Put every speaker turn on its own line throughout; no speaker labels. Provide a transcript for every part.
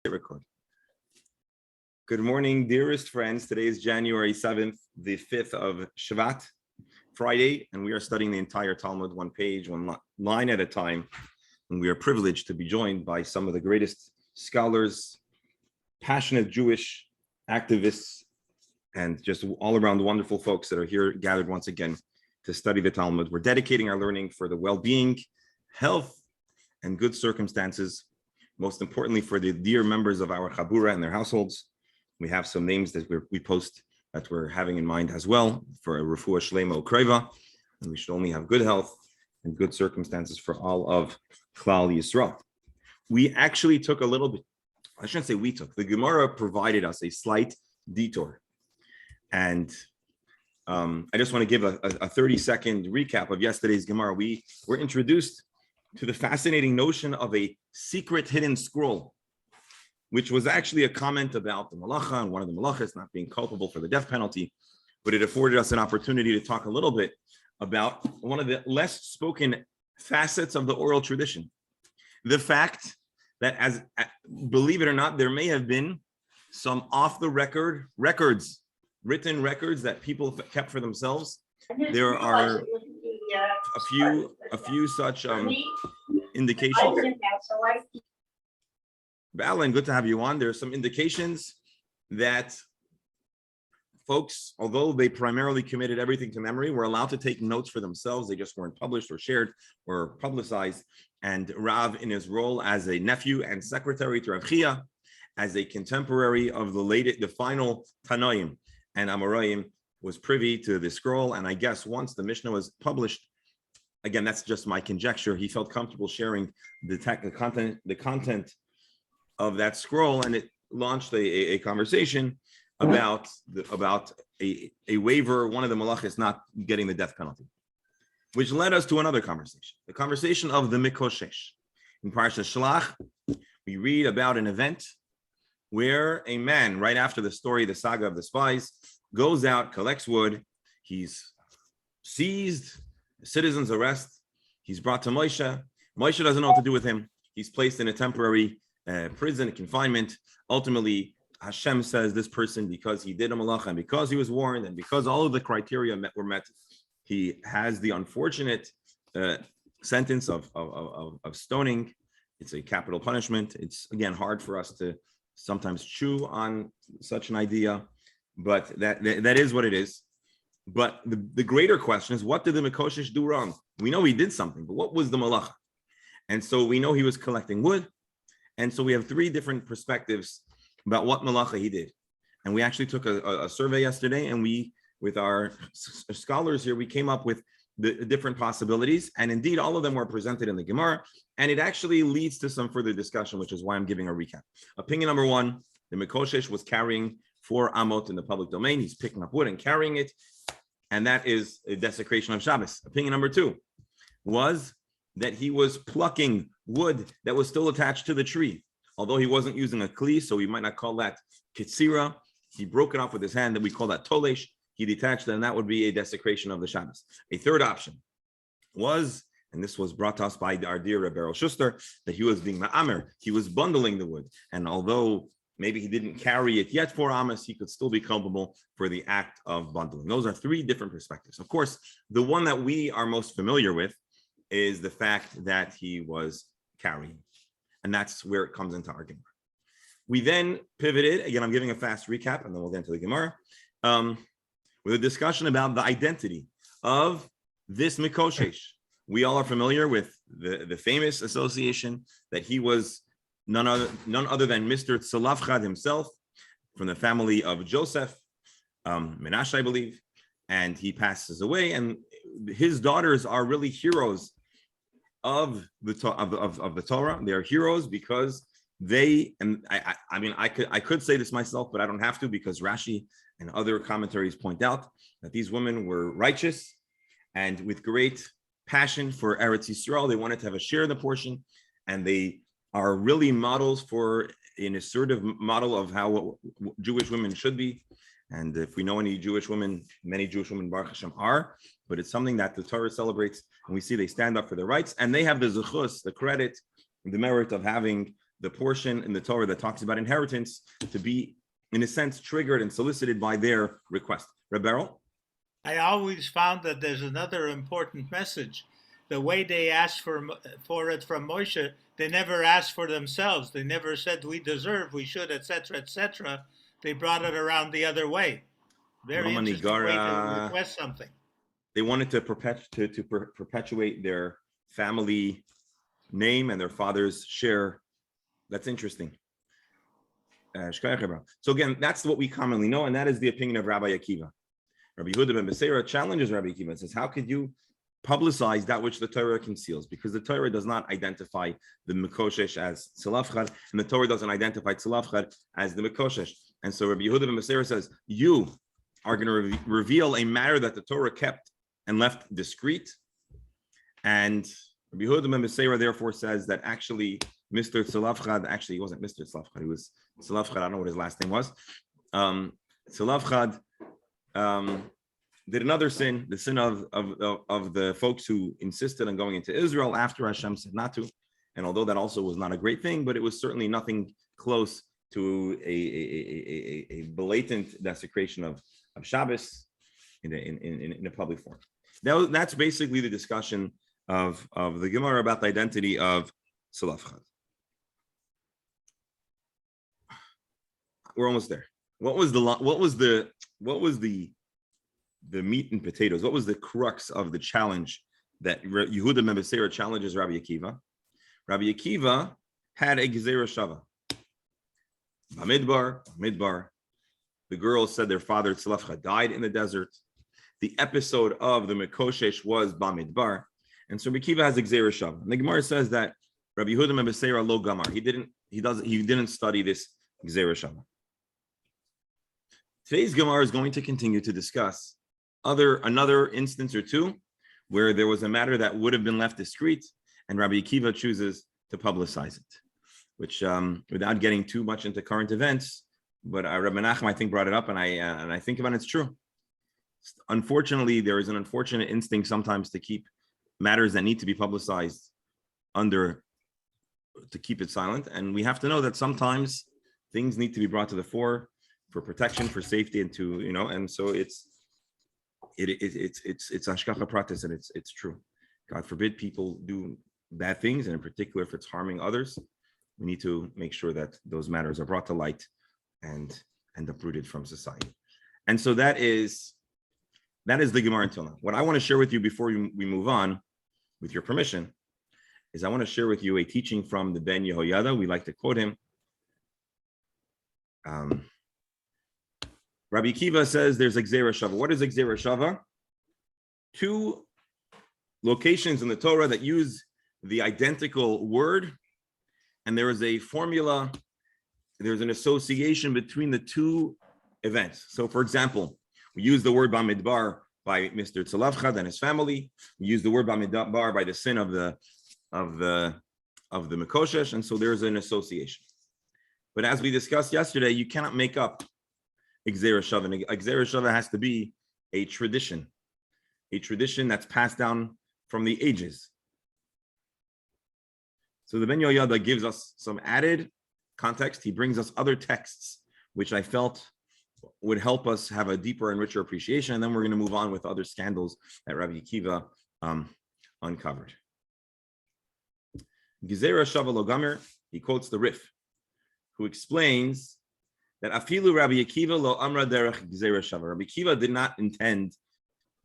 Record. Good morning, dearest friends. Today is January 7th, the 5th of Shabbat, Friday, and we are studying the entire Talmud, one page, one line at a time. And we are privileged to be joined by some of the greatest scholars, passionate Jewish activists, and just all around wonderful folks that are here gathered once again to study the Talmud. We're dedicating our learning for the well-being, health, and good circumstances. Most importantly, for the dear members of our Chabura and their households. We have some names that we post that we're having in mind as well for a Shabbas Ch11, and we should only have good health and good circumstances for all of Klal Yisrael. We actually took a little bit, I shouldn't say we took, the Gemara provided us a slight detour. And I just want to give a 30-second recap of yesterday's Gemara. We were introduced to the fascinating notion of a secret hidden scroll, which was actually a comment about the malacha and one of the malachas not being culpable for the death penalty, but it afforded us an opportunity to talk a little bit about one of the less spoken facets of the oral tradition. The fact that, as believe it or not, there may have been some off-the-record written records that people kept for themselves. There are a few such indications. Alan, good to have you on. There are some indications that folks, although they primarily committed everything to memory, were allowed to take notes for themselves. They just weren't published or shared or publicized. And Rav, in his role as a nephew and secretary to Rav Chia, as a contemporary of the final Tanoim and Amoraim, was privy to the scroll. And I guess once the Mishnah was published, again, that's just my conjecture, he felt comfortable sharing the content of that scroll, and it launched a conversation about a waiver, one of the malachas not getting the death penalty, which led us to another conversation, the conversation of the Mikoshesh. In Parashat Shlach, we read about an event where a man, right after the story, the saga of the spies, goes out, collects wood, he's seized, citizens arrest, he's brought to Moshe. Moshe doesn't know what to do with him. He's placed in a temporary prison, confinement. Ultimately, Hashem says this person, because he did a malacha and because he was warned and because all of the criteria were met, he has the unfortunate sentence of stoning. It's a capital punishment. It's, again, hard for us to sometimes chew on such an idea, but that is what it is. But the greater question is, what did the Mikoshesh do wrong? We know he did something, but what was the malacha? And so we know he was collecting wood. And so we have three different perspectives about what malacha he did. And we actually took a survey yesterday, and we, with our scholars here, we came up with the different possibilities. And indeed, all of them were presented in the Gemara. And it actually leads to some further discussion, which is why I'm giving a recap. Opinion number one, the Mikoshesh was carrying 4 amot in the public domain. He's picking up wood and carrying it. And that is a desecration of Shabbos. Opinion number two was that he was plucking wood that was still attached to the tree. Although he wasn't using a kli, so we might not call that kitzira. He broke it off with his hand, that we call that tolesh. He detached it, and that would be a desecration of the Shabbos. A third option was, and this was brought to us by our dear Rebbe Errol Schuster, that he was being ma'amer. He was bundling the wood. And although maybe he didn't carry it yet for Amos, he could still be culpable for the act of bundling. Those are three different perspectives. Of course, the one that we are most familiar with is the fact that he was carrying. And that's where it comes into our Gemara. We then pivoted, again, I'm giving a fast recap, and then we'll get into the Gemara, with a discussion about the identity of this Mikoshesh. We all are familiar with the famous association that he was none other than Mr. Tzalafchad himself, from the family of Joseph, Menashe, I believe, and he passes away, and his daughters are really heroes of the Torah. They are heroes because they, and I could say this myself, but I don't have to, because Rashi and other commentaries point out that these women were righteous and with great passion for Eretz Yisrael. They wanted to have a share in the portion, and they are really models for an assertive model of how Jewish women should be. And if we know any Jewish women, many Jewish women, Baruch Hashem, are, but it's something that the Torah celebrates, and we see they stand up for their rights, and they have the zechus, the credit, the merit of having the portion in the Torah that talks about inheritance to be, in a sense, triggered and solicited by their request. Reb Beryl?
I always found that there's another important message. The way they asked for it from Moshe, they never asked for themselves. They never said we deserve, we should, etc., etc. They brought it around the other way. Very interesting way to request something.
They wanted to perpetuate their family name and their father's share. That's interesting. So again, that's what we commonly know, and that is the opinion of Rabbi Akiva. Rabbi Yehuda ben Beseira challenges Rabbi Akiva and says, how could you publicize that which the Torah conceals? Because the Torah does not identify the Mekoshesh as Tzilafchad, and the Torah doesn't identify Tzilafchad as the Mekoshesh. And so Rabbi Yehuda ben Beseira says, you are going to reveal a matter that the Torah kept and left discreet. And Rabbi Yehuda ben Beseira therefore says that actually Mr. Tzilafchad, actually he wasn't Mr. Tzilafchad, he was Tzilafchad, I don't know what his last name was. Tzilafchad did another sin, the sin of the folks who insisted on going into Israel after Hashem said not to. And although that also was not a great thing, but it was certainly nothing close to a blatant desecration of Shabbos in a public form. That's basically the discussion of the Gemara about the identity of Tzilafchad. We're almost there. What was the meat and potatoes? What was the crux of the challenge that Yehuda ben Beseira challenges Rabbi Akiva? Rabbi Akiva had a Gezerah Shava. Bamidbar. The girls said their father Tzilafchad died in the desert. The episode of the Mekoshesh was Bamidbar, and so Rabbi Akiva has a Gezerah Shava. And the Gemara says that Rabbi Yehuda ben Beseira lo gamar. He didn't study this Gezerah Shava. Today's Gemara is going to continue to discuss another instance or two where there was a matter that would have been left discreet, and Rabbi Akiva chooses to publicize it, which, without getting too much into current events, but Rabbi Menachem, I think, brought it up, and I think about it, it's true. Unfortunately, there is an unfortunate instinct sometimes to keep matters that need to be publicized to keep it silent, and we have to know that sometimes things need to be brought to the fore for protection, for safety, and and so it's hashgacha pratis, and it's true. God forbid people do bad things, and in particular if it's harming others, we need to make sure that those matters are brought to light and uprooted from society. And so that is the Gemara until now. What I want to share with you before we move on, with your permission, is I want to share with you a teaching from the Ben Yehoyada. We like to quote him. Rabbi Akiva says there's a Gezerah Shava. What is a Gezerah Shava? Two locations in the Torah that use the identical word, and there is a formula, there's an association between the two events. So, for example, we use the word Bamidbar by Mr. Tzilafchad and his family. We use the word Bamidbar by the sin of the Mekoshesh, and so there's an association. But as we discussed yesterday, you cannot make up a Gezerah Shava. A Gezerah Shava has to be a tradition that's passed down from the ages. So the Ben Yehoyada gives us some added context. He brings us other texts, which I felt would help us have a deeper and richer appreciation. And then we're going to move on with other scandals that Rabbi Akiva uncovered. Gezerah Shava lo gamer, he quotes the Rif, who explains that afilu Rabbi Akiva lo amra derech Gezerah Shava. Rabbi Akiva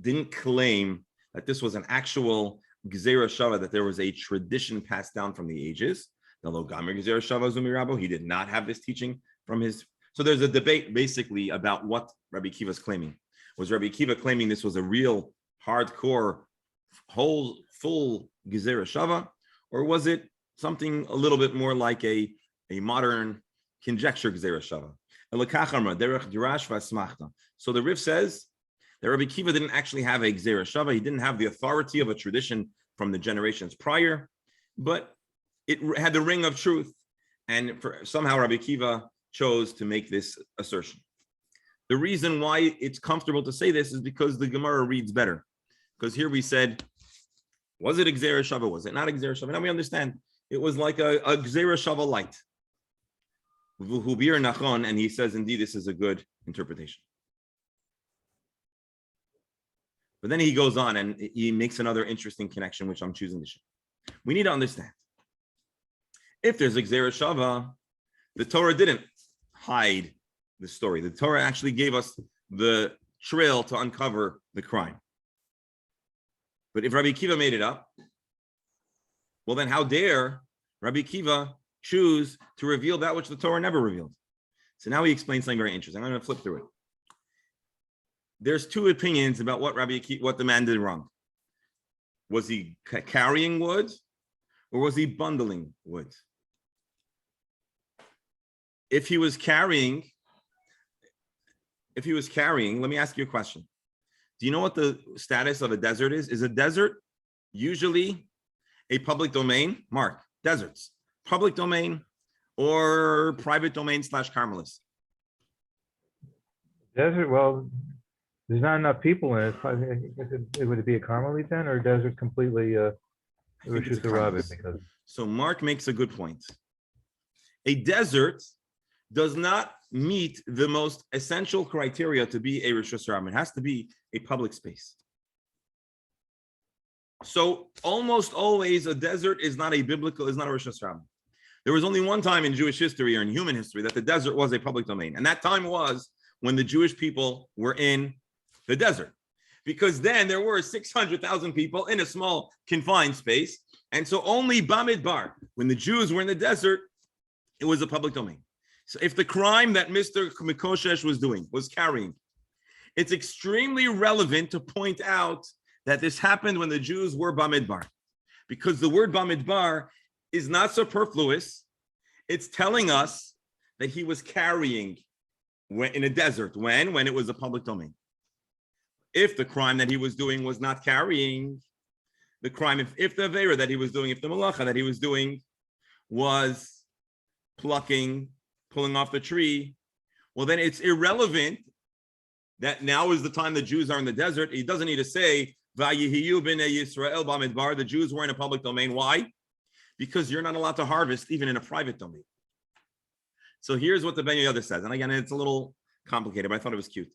didn't claim that this was an actual Gezerah Shava, that there was a tradition passed down from the ages. The lo gamer Gezerah Shava zumi rabo, he did not have this teaching from his. So there's a debate basically about what Rabbi Akiva is claiming. Was Rabbi Akiva claiming this was a real hardcore, full Gezerah Shava, or was it something a little bit more like a modern conjecture Gezerah Shava? So the Rif says that Rabbi Akiva didn't actually have a Gezerah Shava. He didn't have the authority of a tradition from the generations prior, but it had the ring of truth. And somehow Rabbi Akiva chose to make this assertion. The reason why it's comfortable to say this is because the Gemara reads better. Because here we said, was it a Gezerah Shava? Was it not a Gezerah Shava? Now we understand It was like a Gzera Shava light. And he says, indeed, this is a good interpretation. But then he goes on and he makes another interesting connection, which I'm choosing to show. We need to understand. If there's a Gzera Shava, the Torah didn't hide the story. The Torah actually gave us the trail to uncover the crime. But if Rabbi Akiva made it up, well, then how dare Rabbi Akiva choose to reveal that which the Torah never revealed? So now he explains something very interesting. I'm going to flip through it. There's two opinions about what what the man did wrong. Was he carrying wood or was he bundling wood? If he was carrying, let me ask you a question. Do you know what the status of a desert is? Is a desert usually a public domain? Mark, deserts, public domain or private domain / Carmelis?
Desert, well, there's not enough people in it. Would it be a Carmelite then, or desert completely Rishus Harabim? Because
so Mark makes a good point. A desert does not meet the most essential criteria to be a Rishus Harabim. It has to be a public space. So almost always a desert is not a Rishus Harabim. There was only one time in Jewish history or in human history that the desert was a public domain. And that time was when the Jewish people were in the desert. Because then there were 600,000 people in a small confined space. And so only Bamidbar, when the Jews were in the desert, it was a public domain. So if the crime that Mr. Mikoshesh was doing was carrying, it's extremely relevant to point out that this happened when the Jews were Bamidbar. Because the word Bamidbar is not superfluous. It's telling us that he was carrying in a desert. When it was a public domain. If the crime that he was doing was not carrying, the crime, if the Avera that he was doing, if the Malacha that he was doing was pulling off the tree, well, then it's irrelevant that now is the time the Jews are in the desert. He doesn't need to say, Vayihiyu b'nei Yisrael b'midbar, the Jews were in a public domain. Why? Because you're not allowed to harvest even in a private domain. So here's what the Ben Yehuda says. And again, it's a little complicated, but I thought it was cute.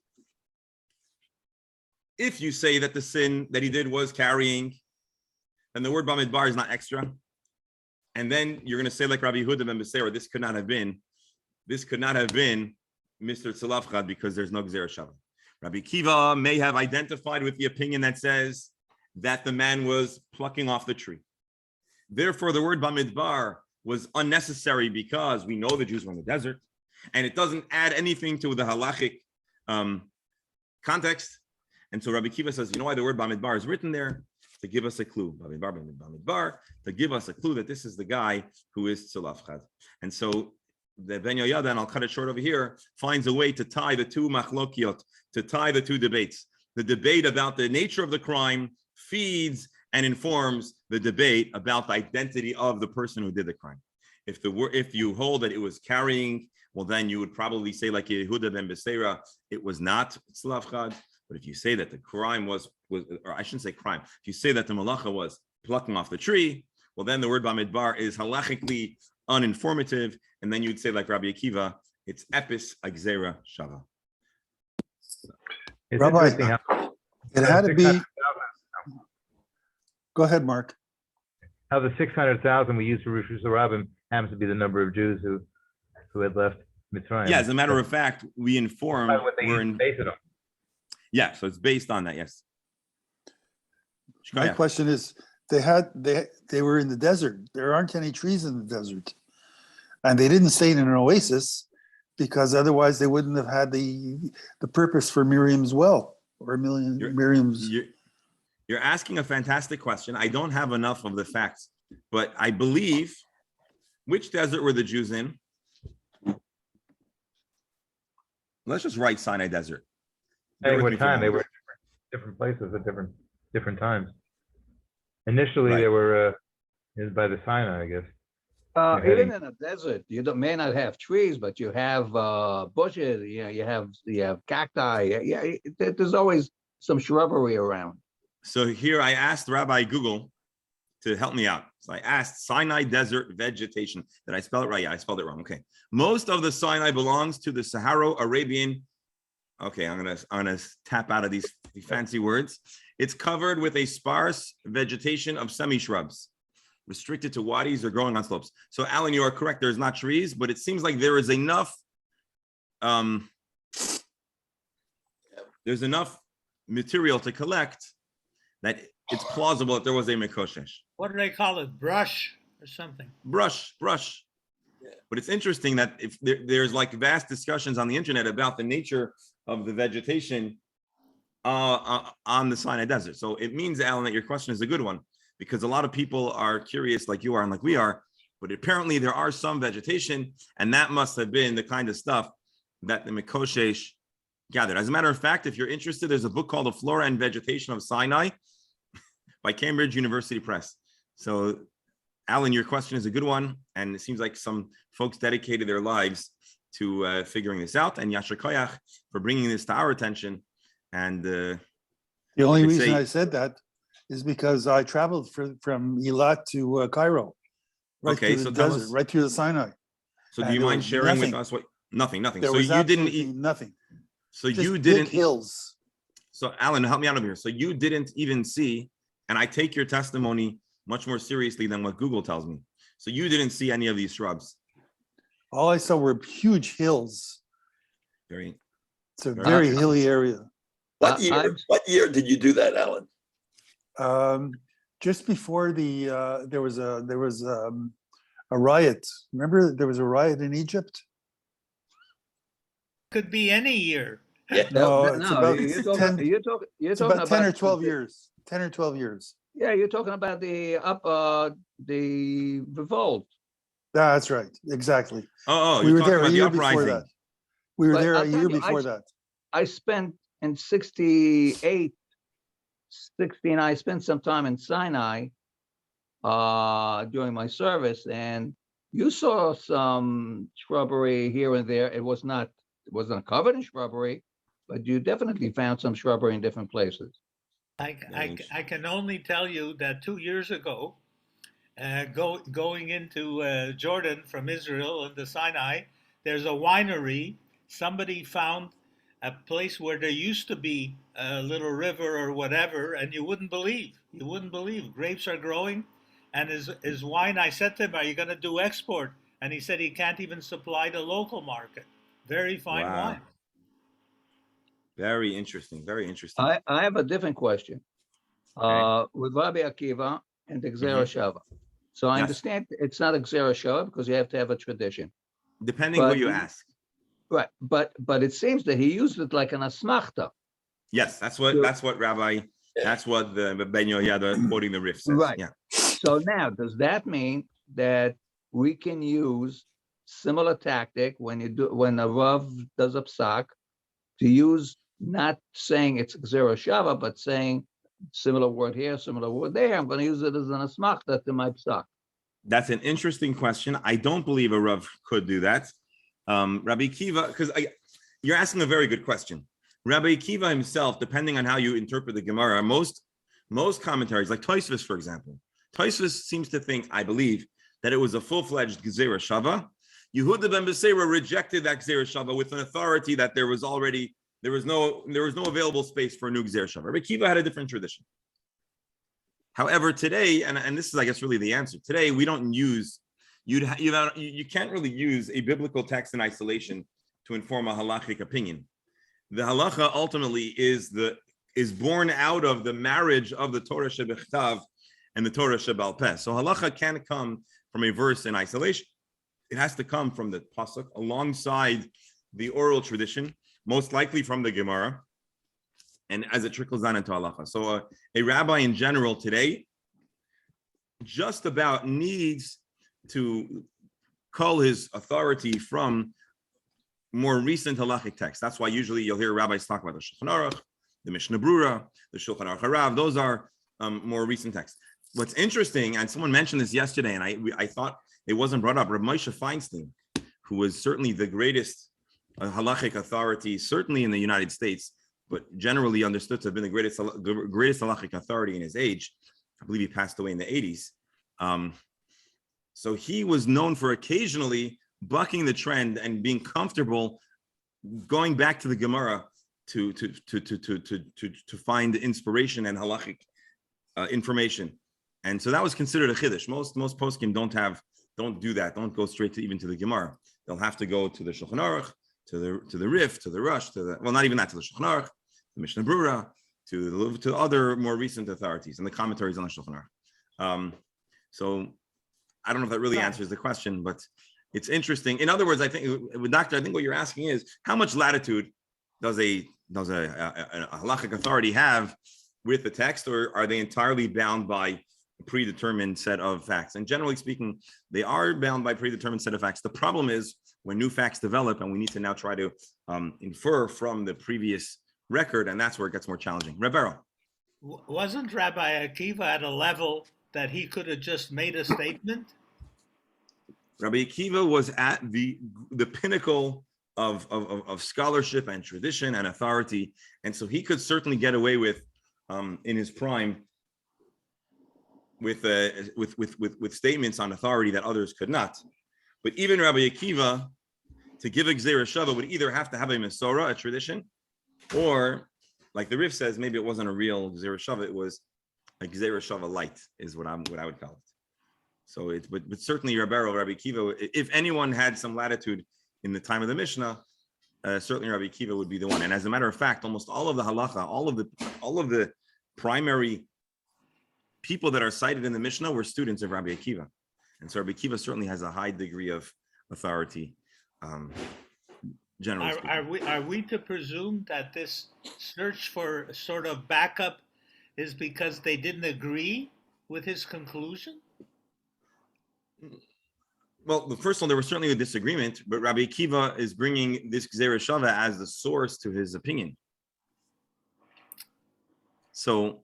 If you say that the sin that he did was carrying, then the word Bamidbar is not extra. And then you're going to say like Rabbi Yehuda ben Beseira, this could not have been Mr. Tzalafchad because there's no Gzera Shava. Rabbi Kiva may have identified with the opinion that says that the man was plucking off the tree. Therefore, the word Bamidbar was unnecessary because we know the Jews were in the desert, and it doesn't add anything to the halachic context. And so Rabbi Kiva says, you know why the word Bamidbar is written there? To give us a clue. Bamidbar, to give us a clue that this is the guy who is Tzalafchad. And so the Ben Yehuda, and I'll cut it short over here, finds a way to tie the two machlokiot, to tie the two debates. The debate about the nature of the crime feeds and informs the debate about the identity of the person who did the crime. If you hold that it was carrying, well, then you would probably say like Yehuda ben Beseira, it was not Tzalafchad. But if you say that the crime was, or I shouldn't say crime, if you say that the malacha was plucking off the tree, well, then the word Bamidbar is halachically uninformative, and then you'd say like Rabbi Akiva, it's epis agzera shava.
Rabbi, it had to be. Go ahead, Mark.
How the 600,000 we use for Rishus Harabim happens to be the number of Jews who had left Mitzrayim.
Yeah, as a matter of fact, we inform.
Based it on.
Yeah, so it's based on that. Yes.
My question is, they were in the desert. There aren't any trees in the desert, and they didn't stay in an oasis because otherwise they wouldn't have had the purpose for Miriam's well or Miriam's.
You're asking a fantastic question. I don't have enough of the facts, but I believe, which desert were the Jews in? Let's just write Sinai Desert.
Hey, what time? They were in different places at different times. Initially, right. They were by the Sinai, I guess.
Even in a desert, you may not have trees, but you have bushes. You have cacti. Yeah, there's always some shrubbery around.
So here I asked Rabbi Google to help me out. So I asked Sinai desert vegetation. Did I spell it right? Yeah, I spelled it wrong. Okay. Most of the Sinai belongs to the Saharo-Arabian. Okay, I'm gonna tap out of these fancy words. It's covered with a sparse vegetation of semi-shrubs, restricted to wadis or growing on slopes. So Alan, you are correct. There's not trees, but it seems like there is enough. There's enough material to collect that it's plausible that there was a Mekoshesh.
What do they call it? Brush or something?
Brush. But it's interesting that if there's like vast discussions on the internet about the nature of the vegetation on the Sinai Desert. So it means, Alan, that your question is a good one, because a lot of people are curious like you are and like we are, but apparently there are some vegetation, and that must have been the kind of stuff that the Mekoshesh gathered. As a matter of fact, if you're interested, there's a book called The Flora and Vegetation of Sinai by Cambridge University Press. So, Alan, your question is a good one, and it seems like some folks dedicated their lives to figuring this out, and Yasher Koyach for bringing this to our attention. And
the only reason I said that is because I traveled from Eilat to Cairo, right through the desert, right through the Sinai.
So do you mind sharing with us what? Nothing.
There
so
was
you didn't eat
nothing.
So
just
you didn't
big hills.
So Alan, help me out over here. So you didn't even see, and I take your testimony much more seriously than what Google tells me. So you didn't see any of these shrubs.
All I saw were huge hills. It's a very hilly area.
What year did you do that, Alan?
Just before there was a riot. Remember, there was a riot in Egypt.
Could be any year.
Yeah.
No,
it's about
it's about 10 or 12 years. 10 or 12 years.
Yeah, you're talking about the revolt.
That's right. Exactly.
Oh,
we
you're
were there
talking
a year
about the
before
uprising.
that. We were
But
there
I'll
a
tell
year
you,
before that.
I spent in 68, 16, I spent some time in Sinai during my service, and you saw some shrubbery here and there. It wasn't covered in shrubbery, but you definitely found some shrubbery in different places.
I can only tell you that 2 years ago, going into Jordan from Israel and the Sinai, there's a winery. Somebody found a place where there used to be a little river or whatever, and you wouldn't believe. Grapes are growing, and his wine. I said to him, "Are you going to do export?" And he said he can't even supply the local market. Very fine wine.
Very interesting. Very interesting.
I have a different question. With Rabbi Akiva and the Gzera Shava. So I understand it's not a Gzera Shava because you have to have a tradition.
Depending who you ask.
Right, but it seems that he used it like an asmachta.
Yes, that's what Rabbi. That's what the Ben Yehoyada quoting the Rif says.
Right.
Yeah.
So now, does that mean that we can use similar tactic when a Rav does a psak to use not saying it's Gzera Shava, but saying similar word here, similar word there. I'm going to use it as an asmachta to my psak.
That's an interesting question. I don't believe a Rav could do that. Rabbi Akiva, because you're asking a very good question. Rabbi Akiva himself, depending on how you interpret the Gemara, most commentaries, like Tosfos, for example, Tosfos seems to think, I believe, that it was a full-fledged Gzera Shava. Yehuda ben Beseira rejected that Gzera Shava with an authority that there was no available space for a new Gzera Shava. Rabbi Akiva had a different tradition. However, today, and this is, I guess, really the answer. Today, we don't use, you can't really use a biblical text in isolation to inform a halachic opinion. The halacha ultimately is born out of the marriage of the Torah shebechtav and the Torah shebal peh. So halacha can't come from a verse in isolation. It has to come from the pasuk alongside the oral tradition, most likely from the Gemara, and as it trickles down into halacha. So a rabbi in general today just about needs to call his authority from more recent halachic texts. That's why usually you'll hear rabbis talk about the Shulchan Aruch, the Mishnah Brura, the Shulchan Aruch Harav. Those are more recent texts. What's interesting, and someone mentioned this yesterday, and I thought it wasn't brought up, Rav Moshe Feinstein, who was certainly the greatest halachic authority, certainly in the United States, but generally understood to have been the greatest halachic authority in his age. I believe he passed away in the 80s. So he was known for occasionally bucking the trend and being comfortable going back to the Gemara to find inspiration and halachic information. And so that was considered a chiddush. Most poskim don't do that. Don't go straight to even to the Gemara. They'll have to go to the Shulchan Aruch, to the Rif, to the Rush, not even that, to the Shulchan Aruch, the Mishnah Brura, to other more recent authorities and the commentaries on the Shulchan Aruch. So I don't know if that really answers the question, but it's interesting. In other words, I think, Doctor, I think what you're asking is how much latitude does a halachic authority have with the text, or are they entirely bound by a predetermined set of facts? And generally speaking, they are bound by a predetermined set of facts. The problem is when new facts develop and we need to now try to infer from the previous record, and that's where it gets more challenging. Rebero.
Wasn't Rabbi Akiva at a level that he could have just made a statement?
Rabbi Akiva was at the pinnacle of scholarship and tradition and authority, and so he could certainly get away with, in his prime, with statements on authority that others could not. But even Rabbi Akiva, to give a Gzeira Shava, would either have to have a Mesorah, a tradition, or, like the Rif says, maybe it wasn't a real Gzeira Shava, it was a Gzeira Shava light, is what I would call it. So but certainly Rabbi Akiva, if anyone had some latitude in the time of the Mishnah, certainly Rabbi Akiva would be the one. And as a matter of fact, almost all of the halacha, all of the primary people that are cited in the Mishnah were students of Rabbi Akiva. And so Rabbi Akiva certainly has a high degree of authority, generally speaking.
Are we to presume that this search for sort of backup is because they didn't agree with his conclusion?
Well, first of all, there was certainly a disagreement, but Rabbi Akiva is bringing this Gzeira Shava as the source to his opinion. So,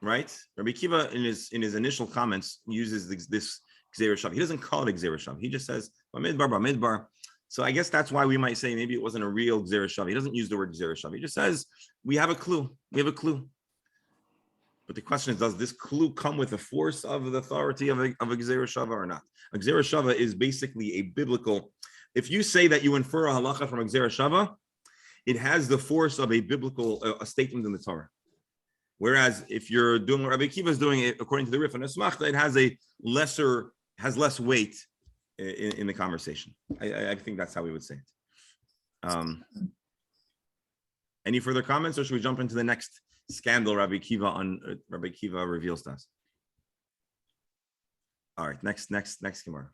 right, Rabbi Akiva in his initial comments uses this Gzeira Shava. He doesn't call it a Gzeira Shava. He just says Bamidbar. So I guess that's why we might say maybe it wasn't a real Gzeira Shava. He doesn't use the word Gzeira Shava. He just says we have a clue. But the question is, does this clue come with the force of the authority of a Gzeira Shava or not? A Gzeira Shava is basically a biblical. If you say that you infer a halacha from a Gzeira Shava, it has the force of a biblical a statement in the Torah. Whereas if you're doing what Rabbi Akiva is doing, it according to the Rif and Esmachta, it has less weight in the conversation. I think that's how we would say it. Any further comments, or should we jump into the next scandal Rabbi Akiva reveals to us? All right, next Gemara.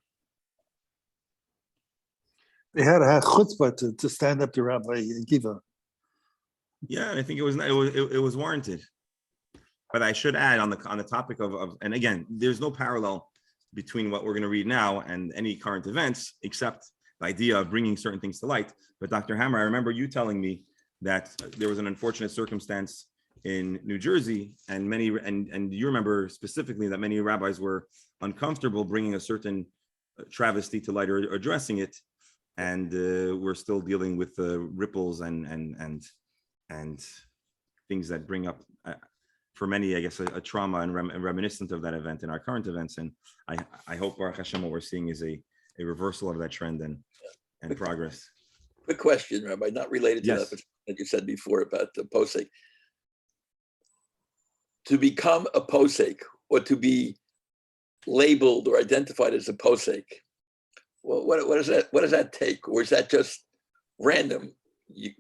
They had to have chutzpah to stand up to Rabbi Akiva.
Yeah, I think it was warranted. But I should add on the topic of and again, there's no parallel between what we're going to read now and any current events, except the idea of bringing certain things to light. But Dr. Hammer, I remember you telling me that there was an unfortunate circumstance in New Jersey, and you remember specifically that many rabbis were uncomfortable bringing a certain travesty to light or addressing it, and we're still dealing with the ripples and things that bring up, for many, I guess, a trauma and reminiscent of that event in our current events. And I hope, Baruch Hashem, what we're seeing is a reversal of that trend and progress.
Quick question, Rabbi, not related to
Yes.
that you said before about the posek. To become a posek or to be labeled or identified as a posek, well, what does that take, or is that just random? I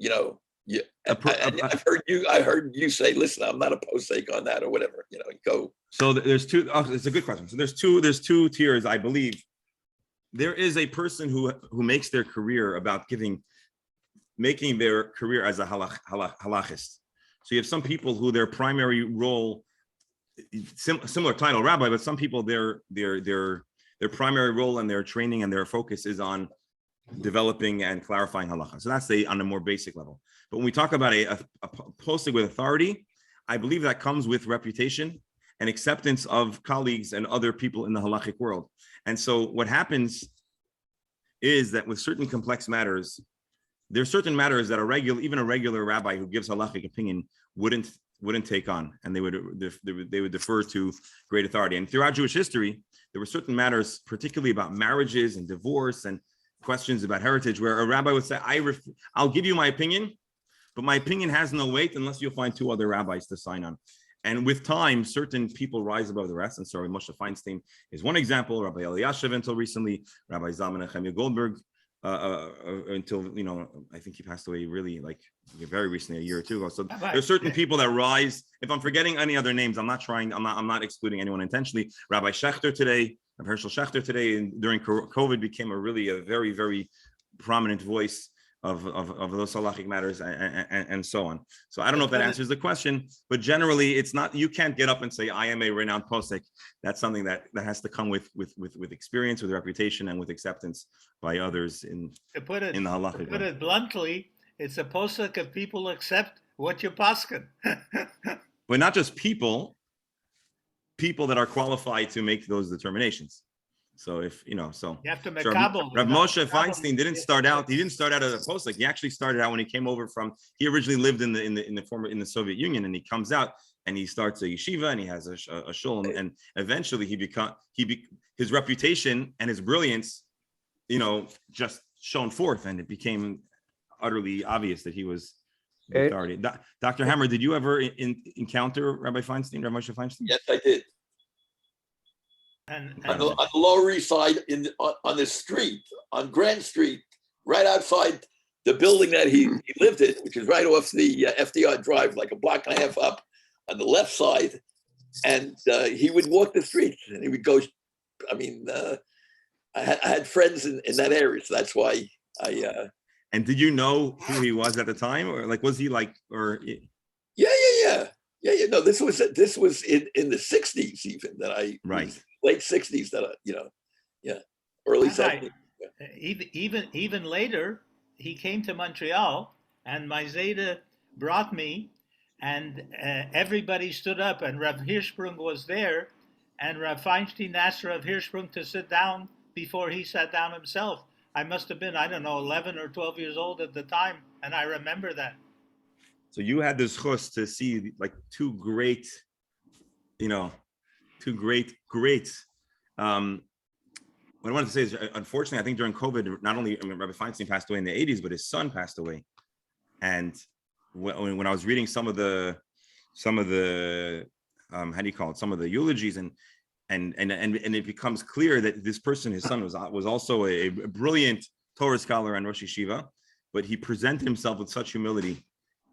heard you say, "Listen, I'm not a posek on that," or whatever. Go.
So there's two. Oh, it's a good question. So there's two tiers, I believe. There is a person who makes their career about making their career as a halachist. So you have some people who their primary role, similar title, rabbi, but some people their primary role and their training and their focus is on developing and clarifying halacha. So that's on a more basic level. But when we talk about a posek with authority, I believe that comes with reputation and acceptance of colleagues and other people in the halachic world. And so what happens is that with certain complex matters, there are certain matters that even a regular rabbi who gives halachic opinion wouldn't wouldn't take on, and they would defer to great authority. And throughout Jewish history, there were certain matters, particularly about marriages and divorce and questions about heritage, where a rabbi would say, I'll give you my opinion, but my opinion has no weight unless you'll find two other rabbis to sign on. And with time, certain people rise above the rest. And so Moshe Feinstein is one example, Rabbi Eliashiv until recently, Rabbi Zalman Nehemiah Goldberg, until, I think he passed away really like very recently, a year or two ago. So there's certain people that rise. If I'm forgetting any other names, I'm not excluding anyone intentionally. Rabbi Schechter today, Rabbi Herschel Schechter today, during COVID became a very, very prominent voice of those halachic matters and so on. So I don't know if that answers the question, but generally it's not, you can't get up and say, I am a renowned posek. That's something that has to come with experience, with reputation, and with acceptance by others in the halachic.
To put it bluntly, it's a posek if people accept what you paskin.
But not just people that are qualified to make those determinations. So if you have to make Rav Moshe Feinstein didn't start out as a posek. He actually started out when he came over he originally lived in the Soviet Union, and he comes out and he starts a yeshiva and he has a shul, and eventually his reputation and his brilliance, just shone forth, and it became utterly obvious that he was the authority. Dr. Hammer, did you ever encounter Rabbi Feinstein, Rav Moshe Feinstein?
Yes, I did.
And
on the Lower East Side, on the street, on Grand Street, right outside the building that he lived in, which is right off the FDR Drive, like a block and a half up on the left side. And he would walk the streets, and he would go. I had friends in that area, so that's why I.
And did you know who he was at the time, or was he like, or?
Yeah. No, this was in the 60s even that I late 60s that early 70s.
Yeah. Even later, he came to Montreal, and my Zeta brought me, and everybody stood up, and Rav Hirschsprung was there, and Rav Feinstein asked Rav Hirschsprung to sit down before he sat down himself. I must have been, 11 or 12 years old at the time, and I remember that.
So you had this chus to see like two great greats. What I wanted to say is, unfortunately, I think during COVID, not only Rabbi Feinstein passed away in the 80s, but his son passed away. And when I was reading some of the some of the eulogies, and it becomes clear that this person, his son, was also a brilliant Torah scholar and Rosh Yeshiva, but he presented himself with such humility.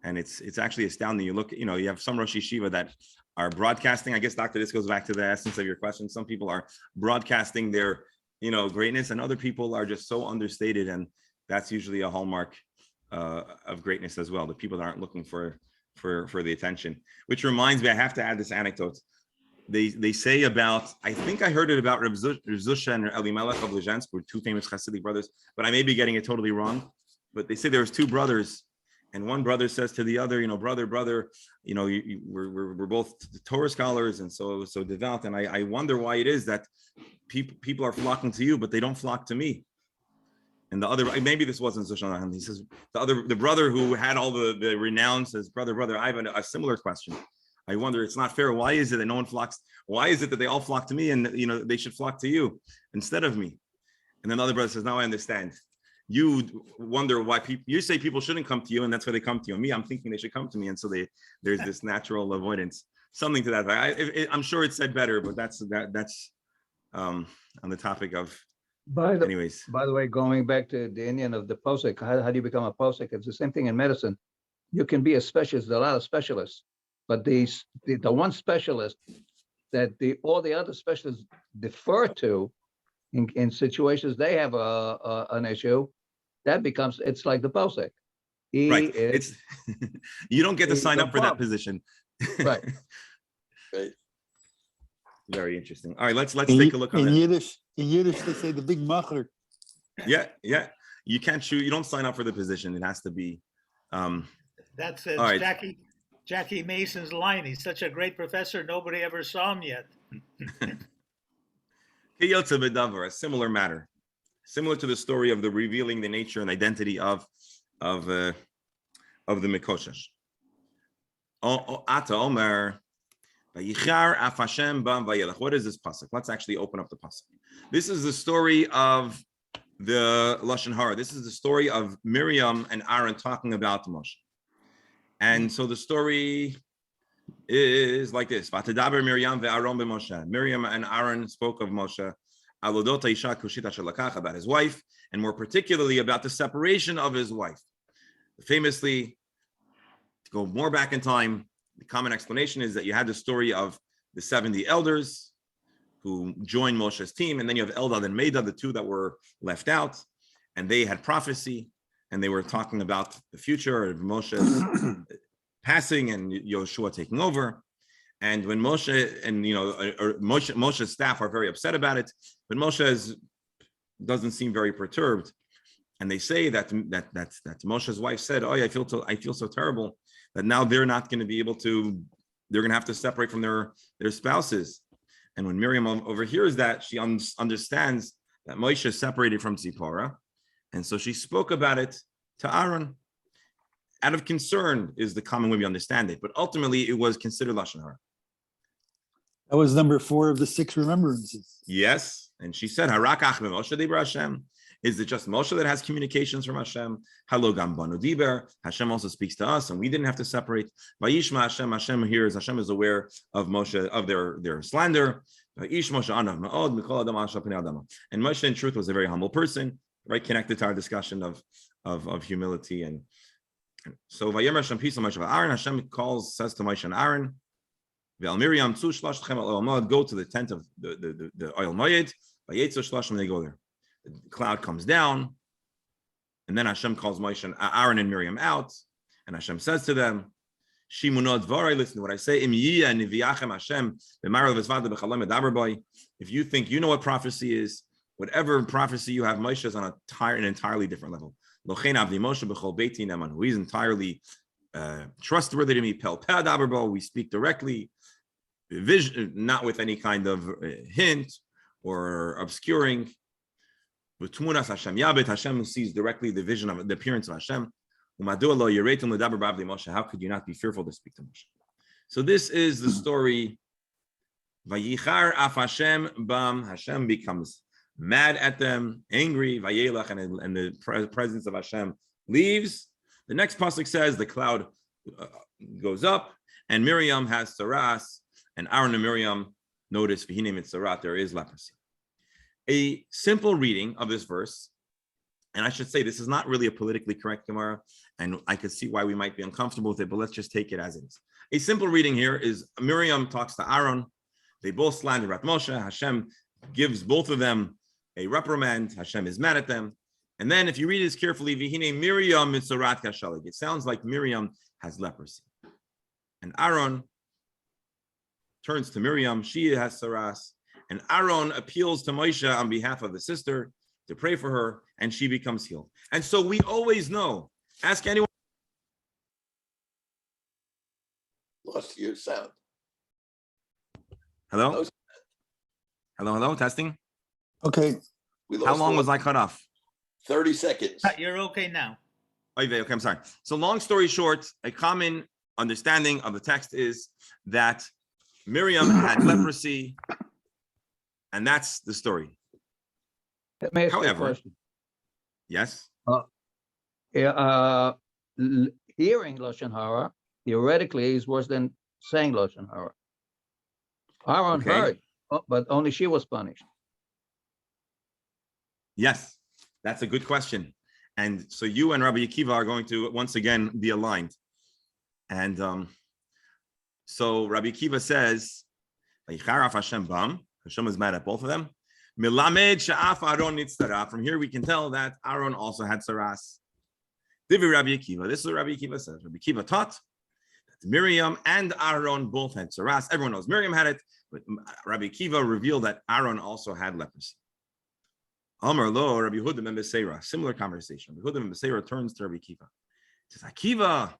And it's actually astounding. You look, you have some Rosh Yeshiva that are broadcasting. I guess, Doctor, this goes back to the essence of your question. Some people are broadcasting their, greatness, and other people are just so understated. And that's usually a hallmark of greatness as well. The people that aren't looking for the attention. Which reminds me, I have to add this anecdote. They say about, I think I heard it about Rav Zusha and Elimelech of Lezhensk, were two famous Hasidic brothers, but I may be getting it totally wrong. But they say there was two brothers. And one brother says to the other, brother, we're both Torah scholars and so devout. And I wonder why it is that people are flocking to you, but they don't flock to me. And the other, maybe this wasn't Zushan. He says the brother who had all the renown says, brother, I have a similar question. I wonder, it's not fair. Why is it that no one flocks? Why is it that they all flock to me, and they should flock to you instead of me? And then the other brother says, now I understand. You wonder why you say people shouldn't come to you, and that's why they come to you. Me, I'm thinking they should come to me, and so there's this natural avoidance, something to that. I'm sure it's said better, but that's on the topic of. Anyways,
by the way, going back to the Indian of the posek, how do you become a posek? It's the same thing in medicine. You can be a specialist. There are a lot of specialists, but the one specialist that all the other specialists defer to in situations they have an issue, that becomes, it's like the posek.
Right. It's you don't get to sign up for that position.
Right.
Right.
Very interesting. All right, let's take a look on
it. In Yiddish, they say the big macher.
Yeah. You can't shoot. You don't sign up for the position. It has to be.
That's
right.
Jackie Mason's line. He's such a great professor. Nobody ever saw him yet.
A similar matter, similar to the story of the revealing the nature and identity of the Mikoshesh. Ata Omer. Vayichar af Hashem bam vayelech. What is this pasuk? Let's actually open up the pasuk. This is the story of the Lashon Hara. This is the story of Miriam and Aaron talking about Moshe. And so the story is like this. V'atadaber Miriam ve'Aaron b'Moshe. Miriam and Aaron spoke of Moshe, alodot ha'isha kushita shelakach, about his wife, and more particularly about the separation of his wife. Famously, to go more back in time, the common explanation is that you had the story of the 70 elders who joined Moshe's team, and then you have Eldad and Medad, the two that were left out, and they had prophecy, and they were talking about the future of Moshe's passing and Yoshua taking over. And when Moshe and Moshe's staff are very upset about it, but Moshe doesn't seem very perturbed, and they say that Moshe's wife said, "Oh, I feel so terrible that now they're not going to be able to. They're going to have to separate from their spouses." And when Miriam overhears that, she understands that Moshe is separated from Tzipporah, and so she spoke about it to Aaron. Out of concern is the common way we understand it, but ultimately it was considered Lashon Hara.
That was number 4 of the 6 remembrances.
Yes, and she said, "Harakach Moshe Dibra Hashem." Is it just Moshe that has communications from Hashem? Halo gam banu diber. Hashem also speaks to us, and we didn't have to separate. Vayishma Hashem. Hashem hears. Hashem is aware of Moshe, of their slander. Vayish Moshe anav ma'od mikol adam al shapnei adam. And Moshe, in truth, was a very humble person, right? Connected to our discussion of humility. And so Vayomer Hashem Pisa Moshe Aaron. Hashem says to Moshe and Aaron, Ve'al Miriam tzu shloshtchem al oil, go to the tent of the oil moed. Vayetzu shloshem, they go there. The cloud comes down, and then Hashem calls Moshe and Aaron and Miriam out, and Hashem says to them, "Shimunot dvarai, listen to what I say. Im yiyah niviachem Hashem b'marav v'zvada b'chalom edaber boi." If you think you know what prophecy is, whatever prophecy you have, Moshe is on an entirely different level. Lochein avdi Moshe b'chol beiti neman. He's entirely trustworthy to me. Pel peh edaber bo. We speak directly, vision, not with any kind of hint or obscuring. Hashem sees directly the vision of the appearance of Hashem. How could you not be fearful to speak to Moshe? So this is the story. Vayichar af Hashem bam. Hashem becomes mad at them, angry. Vayelach, and the presence of Hashem leaves. The next pasuk says the cloud goes up, and Miriam has saras, and Aaron and Miriam notice v'hinei mitzarat, there is leprosy. A simple reading of this verse, and I should say this is not really a politically correct Gemara, and I could see why we might be uncomfortable with it, but let's just take it as it is. A simple reading here is Miriam talks to Aaron. They both slander at Moshe. Hashem gives both of them a reprimand. Hashem is mad at them. And then if you read this carefully, Vihine Miriam mitzarat kashalig, it sounds like Miriam has leprosy. And Aaron turns to Miriam. She has saras. And Aaron appeals to Moshe on behalf of the sister to pray for her, and she becomes healed. And so we always know. Ask anyone.
Lost your sound.
Hello? Hello, testing.
Okay.
How long was I cut off?
30 seconds.
You're okay now.
Okay, I'm sorry. So long story short, a common understanding of the text is that Miriam had leprosy, and that's the story.
Let me ask you a
However,
question.
yes.
Hearing Lashon Hara theoretically is worse than saying Lashon Hara. Aaron
Okay.
heard, but only she was punished.
Yes, that's a good question. And so you and Rabbi Akiva are going to once again be aligned. And so Rabbi Akiva says, Hashem is mad at both of them. From here we can tell that Aaron also had saras. Divi Rabbi Akiva. This is what Rabbi Akiva says. Rabbi Akiva taught that Miriam and Aaron both had saras. Everyone knows Miriam had it, but Rabbi Akiva revealed that Aaron also had leprosy. Amar lo Rabbi Yehuda ben Beseira. Similar conversation. Rabbi Yehuda ben Beseira turns to Rabbi Akiva. He says, Akiva,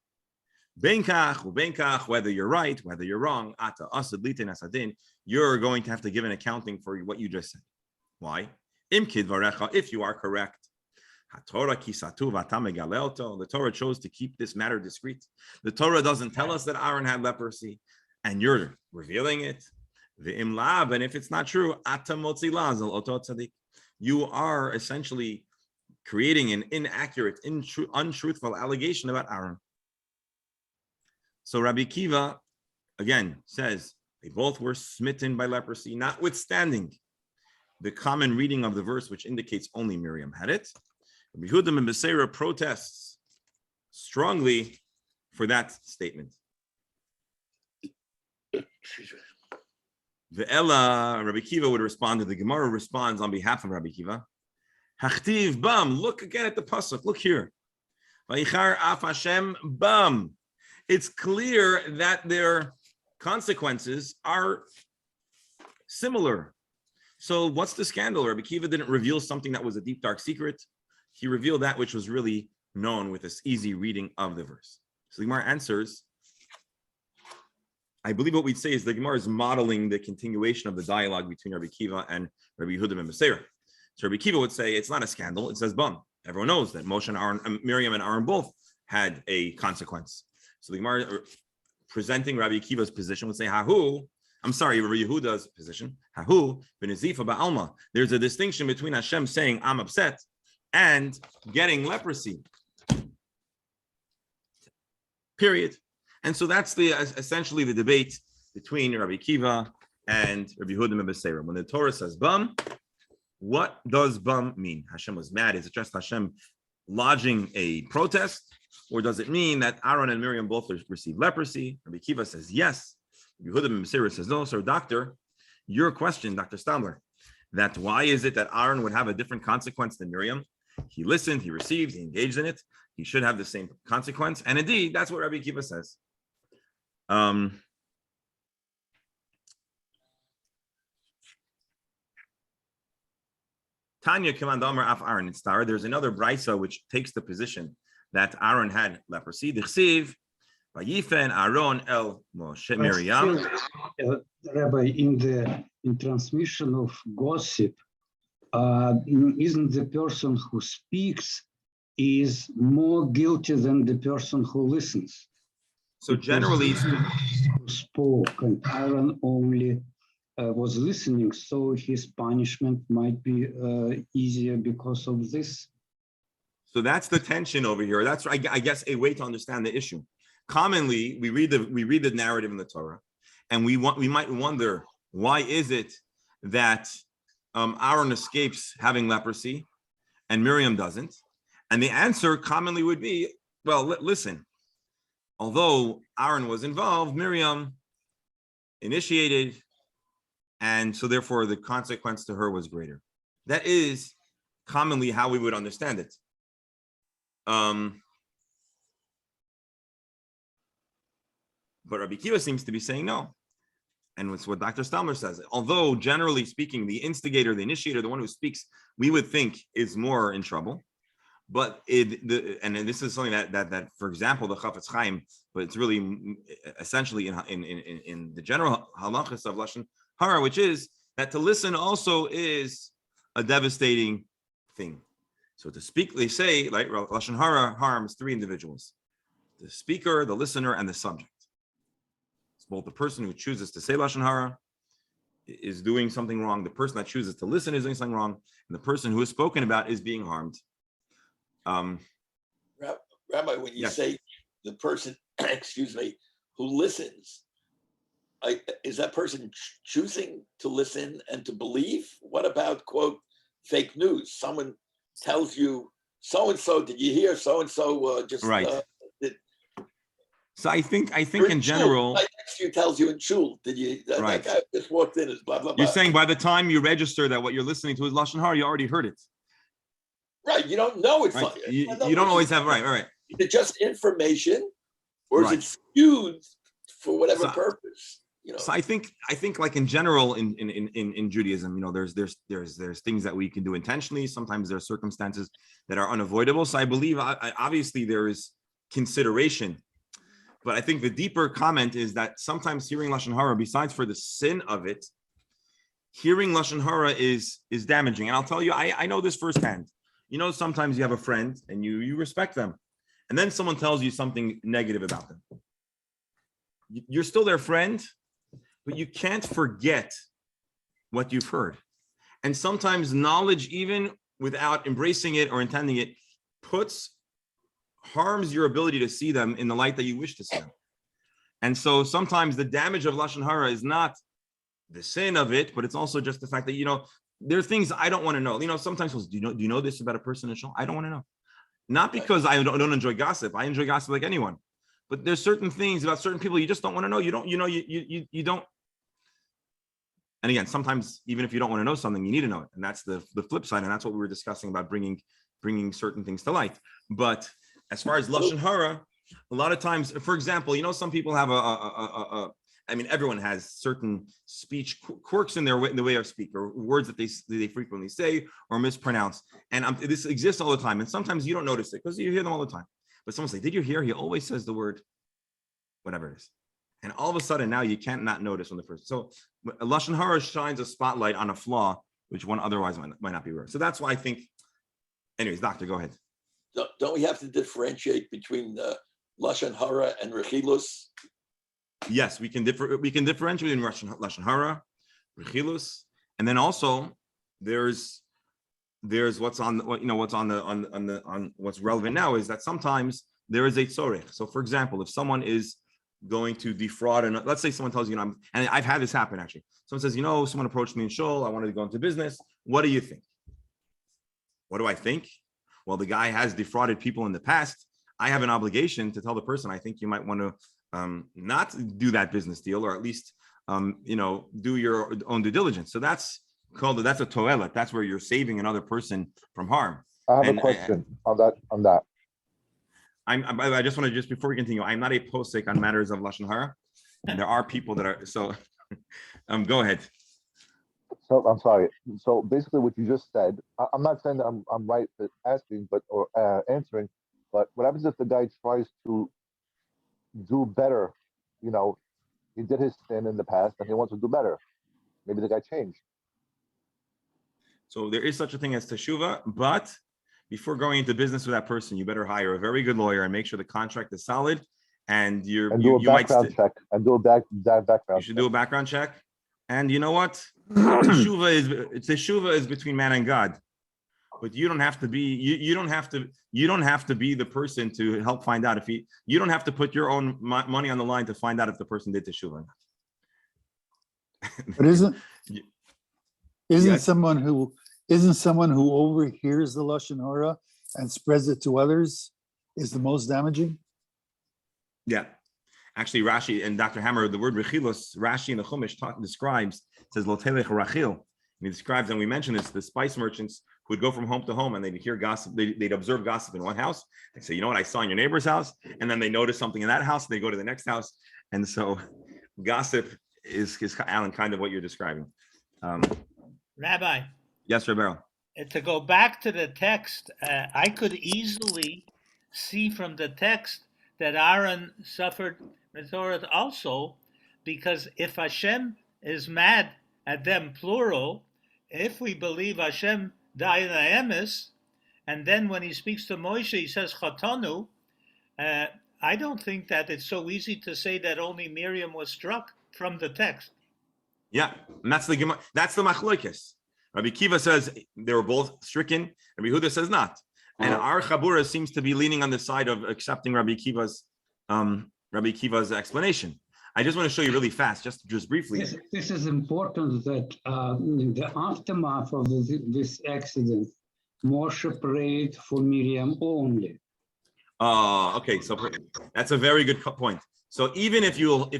benkach, whether you're right, whether you're wrong, ata asad litin asadin, you're going to have to give an accounting for what you just said. Why? Imkid varecha, if you are correct. The Torah chose to keep this matter discreet. The Torah doesn't tell us that Aaron had leprosy, and you're revealing it. The imlab, and if it's not true, you are essentially creating an inaccurate, untruthful allegation about Aaron. So Rabbi Akiva, again, says they both were smitten by leprosy, notwithstanding the common reading of the verse, which indicates only Miriam had it. Rabbi Yehuda ben Beseira protests strongly for that statement. The Ella, Rabbi Akiva would respond to the Gemara responds on behalf of Rabbi Akiva. Hachtiv bam, look again at the pasuk. Look here. Vayichar af Hashem bam. It's clear that their consequences are similar. So what's the scandal? Rabbi Akiva didn't reveal something that was a deep, dark secret. He revealed that which was really known with this easy reading of the verse. So the Gemara answers, I believe what we'd say is the Gemara is modeling the continuation of the dialogue between Rabbi Akiva and Rabbi Yehuda ben Beseira. So Rabbi Akiva would say it's not a scandal, it says bum. Everyone knows that Moshe and Aaron, Miriam and Aaron both had a consequence. So the Gemara presenting Rabbi Akiva's position would say, Rabbi Yehuda's position, Hahu b'nezifa ba'alma. There's a distinction between Hashem saying, I'm upset, and getting leprosy. Period. And so that's essentially the debate between Rabbi Akiva and Rabbi Yehuda ben Beseira. When the Torah says bum, what does bum mean? Hashem was mad. Is it just Hashem lodging a protest? Or does it mean that Aaron and Miriam both received leprosy? Rabbi Akiva says yes. Rabbi Yehuda ben Beseira says no. So doctor, your question, Dr. Stamler, that why is it that Aaron would have a different consequence than Miriam? He listened, he received, he engaged in it. He should have the same consequence. And indeed, that's what Rabbi Akiva says. Tanya command Amar af Aaron Star. There's another brisa which takes the position that Aaron had leprosy. Dichsiv vayifen Aaron el Moshe Miriam.
Rabbi, in transmission of gossip, isn't the person who speaks is more guilty than the person who listens?
So generally,
who spoke and Aaron only was listening, so his punishment might be easier because of this.
So that's the tension over here. That's, I guess, a way to understand the issue. Commonly, we read the narrative in the Torah, and we might wonder, why is it that Aaron escapes having leprosy and Miriam doesn't? And the answer commonly would be, well, listen, although Aaron was involved, Miriam initiated, and so therefore the consequence to her was greater. That is commonly how we would understand it. But Rabbi Akiva seems to be saying no. And it's what Dr. Stamler says. Although generally speaking, the instigator, the initiator, the one who speaks, we would think is more in trouble. But and this is something that for example, the Chafetz Chaim, but it's really essentially in the general halachas of Lashon Hara, which is that to listen also is a devastating thing. So to speak, they say, like Lashon Hara harms three individuals: the speaker, the listener, and the subject. It's both the person who chooses to say Lashon Hara is doing something wrong, the person that chooses to listen is doing something wrong, and the person who is spoken about is being harmed.
Rabbi, when you say the person, excuse me, who listens, is that person choosing to listen and to believe? What about, quote, fake news? Someone tells you, so-and-so, did you hear so-and-so just...
Right. So I think in general...
Like you tells you in shul, did you...
Right.
That guy just walked in, is blah, blah, blah.
You're saying by the time you register that what you're listening to is Lashon Hara, you already heard it.
Right, you don't know it's
right.
funny.
You don't always have, right.
Is it just information, or is
Right.
it skewed for whatever purpose? You know.
So I think like in general in Judaism, there's things that we can do intentionally. Sometimes there are circumstances that are unavoidable. So I believe obviously there is consideration, but I think the deeper comment is that sometimes hearing Lashon Hara, besides for the sin of it, hearing Lashon Hara is damaging. And I'll tell you, I know this firsthand. sometimes you have a friend and you respect them, and then someone tells you something negative about them. You're still their friend, but you can't forget what you've heard. And sometimes knowledge, even without embracing it or intending it, harms your ability to see them in the light that you wish to see them. And so sometimes the damage of Lashon Hara is not the sin of it, but it's also just the fact that, there are things I don't want to know. Sometimes, do you know this about a person in Shul? I don't want to know. Not because I don't enjoy gossip. I enjoy gossip like anyone. But there's certain things about certain people you just don't want to know. You don't. And again, sometimes even if you don't want to know something, you need to know it. And that's the flip side. And that's what we were discussing about bringing certain things to light. But as far as Lashon Hara, a lot of times, for example, some people have everyone has certain speech quirks in the way of speak, or words that they frequently say or mispronounce. And this exists all the time. And sometimes you don't notice it because you hear them all the time. But someone say, did you hear? He always says the word, whatever it is. And all of a sudden now you can't not notice when the first. So Lashon Hara shines a spotlight on a flaw, which one otherwise might not be aware. So that's why I think, anyways, doctor, go ahead.
Don't we have to differentiate between Lashon Hara and Rechilus?
Yes, we can differentiate in Lashon Hara, Rechilus, and then also there's what's relevant now is that sometimes there is a tzorech. So for example, if someone is going to defraud, and let's say someone tells you, and I've had this happen actually. Someone says, someone approached me in Shul, I wanted to go into business. What do you think? What do I think? Well, the guy has defrauded people in the past. I have an obligation to tell the person, I think you might want to not do that business deal, or at least, do your own due diligence. So that's a toelet. That's where you're saving another person from harm.
I have a question on that.
I just want to, just before we continue, I'm not a posek on matters of Lashon Hara. And there are people that are, so go ahead.
So I'm sorry. So basically what you just said, I'm not saying that I'm right at asking, or answering, but what happens if the guy tries to do better? He did his sin in the past and he wants to do better. Maybe the guy changed.
So there is such a thing as teshuvah, but before going into business with that person, you better hire a very good lawyer and make sure the contract is solid. And do a background check.
And do a background.
You should do a background check. And you know what? Teshuvah is between man and God. But you don't have to be. You don't have to be the person to help find out if he. You don't have to put your own money on the line to find out if the person did teshuvah or not.
But isn't
Yes.
someone who overhears the Lashon Hara and spreads it to others is the most damaging?
Yeah. Actually, Rashi and Dr. Hammer, the word rechilus, Rashi in the Chumash describes, says lo telech rachil. And he describes, and we mentioned this, the spice merchants who would go from home to home and they'd hear gossip, they'd observe gossip in one house. They'd say, you know what, I saw in your neighbor's house. And then they notice something in that house, they go to the next house. And so gossip is Alan, kind of what you're describing.
Rabbi.
Yes, Rebero.
To go back to the text, I could easily see from the text that Aaron suffered Torah also, because if Hashem is mad at them, plural, if we believe Hashem died emes, and then when he speaks to Moshe, he says Chatanu, I don't think that it's so easy to say that only Miriam was struck from the text.
Yeah, and that's the machlokes. Rabbi Kiva says they were both stricken. Rabbi Huda says not. And our Chabura seems to be leaning on the side of accepting Rabbi Kiva's explanation. I just want to show you really fast, just briefly.
This is important that in the aftermath of this accident, Moshe prayed for Miriam only.
Okay, so that's a very good point. So even if you'll,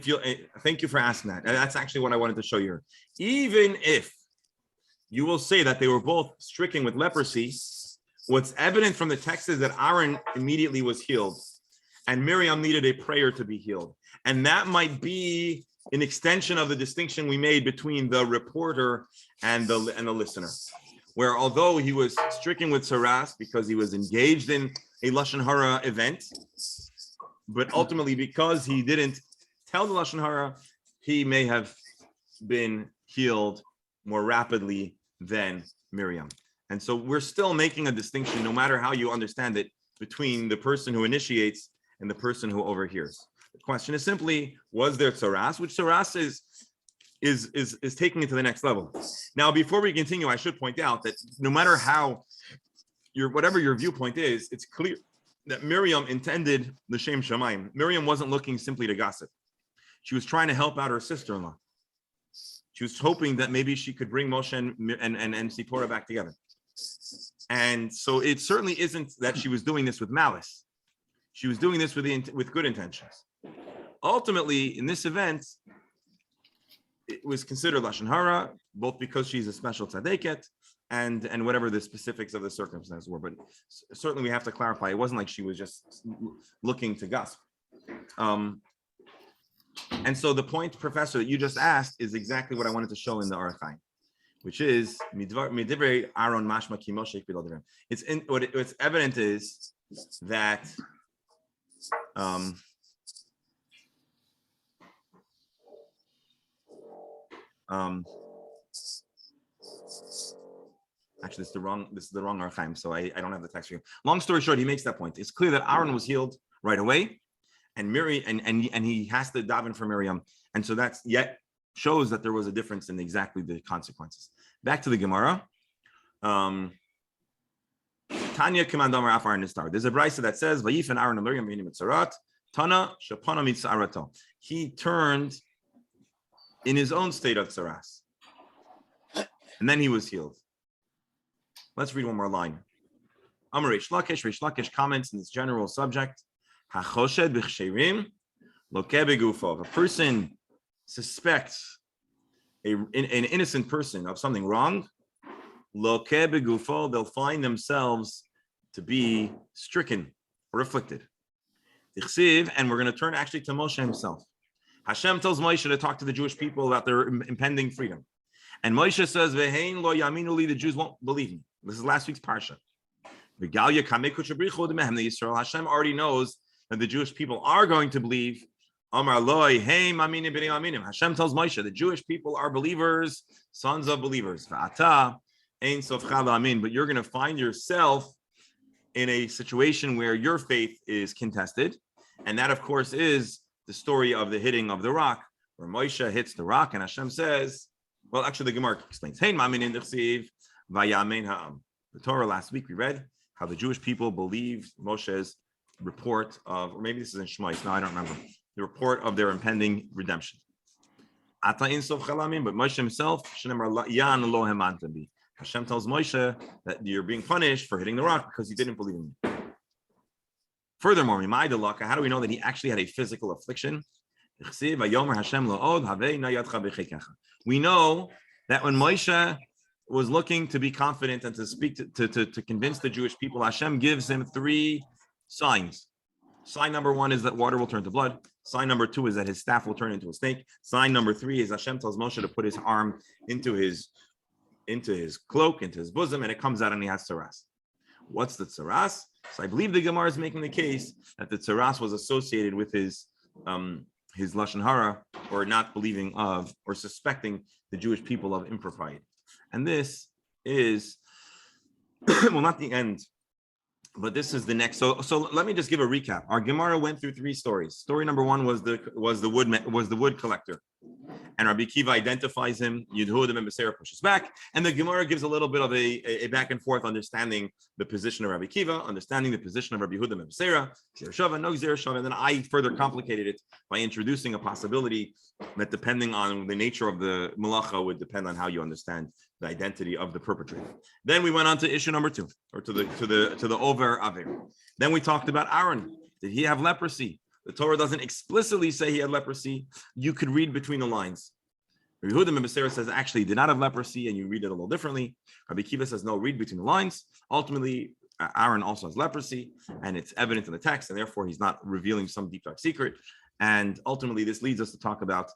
thank you for asking that. And that's actually what I wanted to show you. Even if you will say that they were both stricken with leprosy, what's evident from the text is that Aaron immediately was healed and Miriam needed a prayer to be healed. And that might be an extension of the distinction we made between the reporter and the listener, where although he was stricken with saras because he was engaged in a Lashon Hara event, but ultimately because he didn't tell the Lashon Hara, he may have been healed more rapidly than Miriam. And so we're still making a distinction, no matter how you understand it, between the person who initiates and the person who overhears. The question is simply, was there tsaras? Which tsaras is taking it to the next level. Now, before we continue, I should point out that no matter how whatever your viewpoint is, it's clear that Miriam intended the Shem Shemaim. Miriam wasn't looking simply to gossip. She was trying to help out her sister-in-law. She was hoping that maybe she could bring Moshe and Zipporah back together. And so it certainly isn't that she was doing this with malice. She was doing this with good intentions. Ultimately, in this event, it was considered Lashon Hara, both because she's a special tzaddiket and whatever the specifics of the circumstances were. But certainly we have to clarify, it wasn't like she was just looking to gossip. And so the point, Professor, that you just asked is exactly what I wanted to show in the Arachai, which is midivrei Aaron mashma ki Moshe k'bidol divrei. What's evident is that actually this is the wrong Archaim, so I don't have the text here. Long story short, he makes that point. It's clear that Aaron was healed right away, and Miriam and he has to daven for Miriam, and so that's yet shows that there was a difference in exactly the consequences. Back to the Gemara. Tanya Kamandamar Afar Nistar. There's a brisa that says, "Vayifan Aaron and Miriam b'hinim mitzarat, Tana shapana mitzarato." He turned in his own state of tsaras, and then he was healed. Let's read one more line. Amar Reish Lakish comments in this general subject. Hachoshed b'chsherim loke begufo. If a person suspects an innocent person of something wrong, loke begufo, they'll find themselves to be stricken or afflicted. And we're going to turn actually to Moshe himself. Hashem tells Moshe to talk to the Jewish people about their impending freedom. And Moshe says, Vehein lo yaminu li, the Jews won't believe me. This is last week's parsha. Hashem already knows that the Jewish people are going to believe. Hashem tells Moshe, the Jewish people are believers, sons of believers. But you're going to find yourself in a situation where your faith is contested. And that, of course, is the story of the hitting of the rock, where Moshe hits the rock and Hashem says, well, actually, the Gemara explains, the Torah last week, we read how the Jewish people believed Moshe's report of, or maybe this is in Shemais, no, I don't remember, the report of their impending redemption. But Moshe himself, Hashem tells Moshe that you're being punished for hitting the rock because you didn't believe in me. Furthermore, how do we know that he actually had a physical affliction? We know that when Moshe was looking to be confident and to speak to convince the Jewish people, Hashem gives him 3 signs. Sign number 1 is that water will turn to blood. Sign number 2 is that his staff will turn into a snake. Sign number 3 is Hashem tells Moshe to put his arm into his cloak, into his bosom, and it comes out and he has tsaras. What's the tsaras? So I believe the Gemara is making the case that the tsaras was associated with his Lashon Hara, or not believing of, or suspecting the Jewish people of impropriety. And this is, well, not the end, but this is the next. So let me just give a recap. Our Gemara went through 3 stories. Story number 1 was the wood collector, and Rabbi Kiva identifies him. Yehuda and Becerra pushes back, and the Gemara gives a little bit of a back and forth, understanding the position of Rabbi Kiva, understanding the position of Rabbi Yehuda and Becerra, Zera Shava, no Zera Shava, and then I further complicated it by introducing a possibility that depending on the nature of the malacha would depend on how you understand the identity of the perpetrator. Then we went on to issue number 2, or to the over aver. Then we talked about Aaron. Did he have leprosy? The Torah doesn't explicitly say he had leprosy. You could read between the lines. Rabbi Yehuda ben Becerra says actually he did not have leprosy, and you read it a little differently. Rabbi Kiva says no, read between the lines. Ultimately, Aaron also has leprosy, and it's evident in the text, and therefore he's not revealing some deep dark secret. And ultimately, this leads us to talk about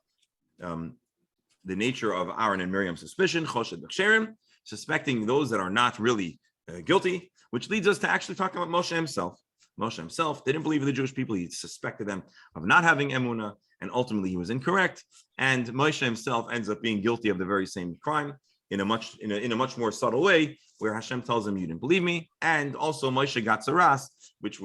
the nature of Aaron and Miriam's suspicion, choshed b'chsherim, suspecting those that are not really guilty, which leads us to actually talk about Moshe himself. Moshe himself didn't believe in the Jewish people. He suspected them of not having emunah, and ultimately he was incorrect. And Moshe himself ends up being guilty of the very same crime. in a much more subtle way, where Hashem tells him, "You didn't believe me," and also Moshe got Saras, which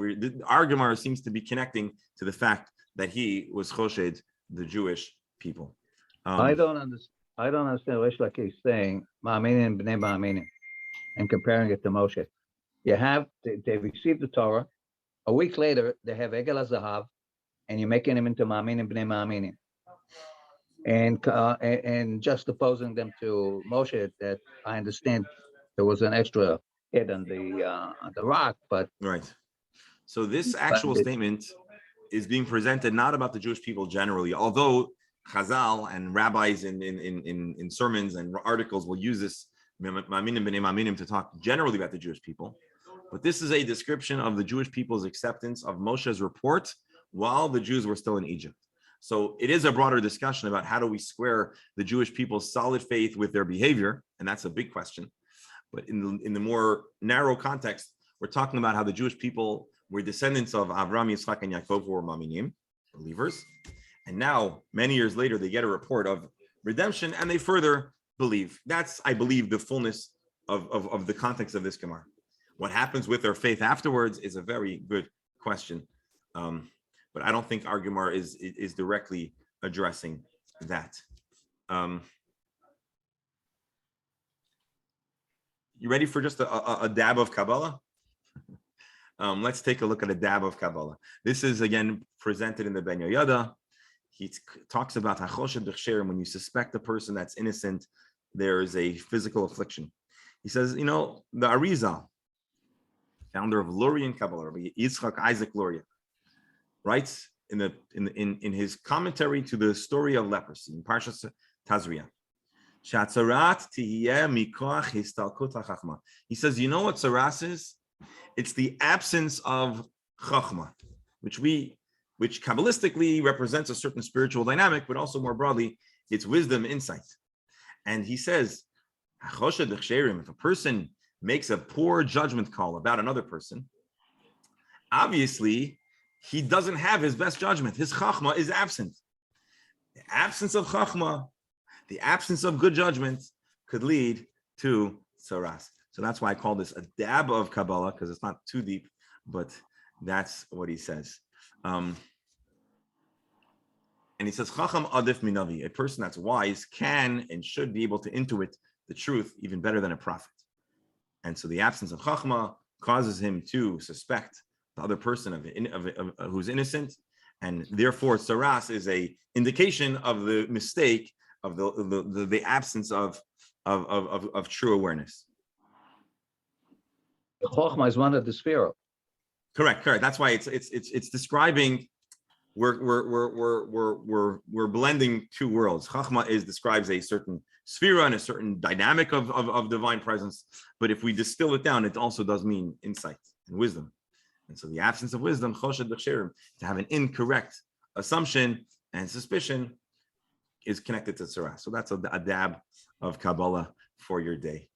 our Gemara seems to be connecting to the fact that he was choshed the Jewish people.
I don't understand what Rish is saying, Ma'aminim b'nei Ma'aminim, and comparing it to Moshe. You have, they received the Torah. A week later, they have Egel HaZahav, and you're making them into Ma'aminim b'nei Ma'aminim. And just opposing them to Moshe, that I understand there was an extra hit on the rock, but
right. So this actual statement is being presented not about the Jewish people generally, although Chazal and rabbis in sermons and articles will use this Ma'aminim b'nei Ma'aminim to talk generally about the Jewish people. But this is a description of the Jewish people's acceptance of Moshe's report while the Jews were still in Egypt. So it is a broader discussion about how do we square the Jewish people's solid faith with their behavior, and that's a big question. But in the more narrow context, we're talking about how the Jewish people were descendants of Avraham, Yitzchak, and Yaakov, who were Ma'aminim, believers. And now, many years later, they get a report of redemption, and they further believe. That's, I believe, the fullness of the context of this Gemara. What happens with their faith afterwards is a very good question. But I don't think our Gemara is directly addressing that. You ready for just a dab of Kabbalah? Let's take a look at a dab of Kabbalah. This is again presented in the Ben Yoyada. He talks about Hachoshed B'Chsherim, when you suspect a person that's innocent, there is a physical affliction. He says, you know, the Arizal, founder of Lurian Kabbalah, Yitzchak Isaac Luria, writes in his commentary to the story of leprosy in Parshas Tazria. He says, you know what saras is? It's the absence of chachma, which Kabbalistically represents a certain spiritual dynamic, but also more broadly, it's wisdom, insight. And he says, if a person makes a poor judgment call about another person, obviously, he doesn't have his best judgment. His chachma is absent. The absence of chachma, the absence of good judgment could lead to saras. So that's why I call this a dab of Kabbalah, because it's not too deep, but that's what he says. And he says, Chacham adif minavi, a person that's wise can and should be able to intuit the truth even better than a prophet. And so the absence of Chachma causes him to suspect the other person who's innocent, and therefore saras is a indication of the mistake of the absence of true awareness.
The Chochma is one of the Sphira.
Correct. That's why it's describing. We're blending two worlds. Chachma describes a certain sphera and a certain dynamic of divine presence. But if we distill it down, it also does mean insight and wisdom. And so the absence of wisdom, choshed b'chsherim, to have an incorrect assumption and suspicion, is connected to tzara. So that's a dab of Kabbalah for your day.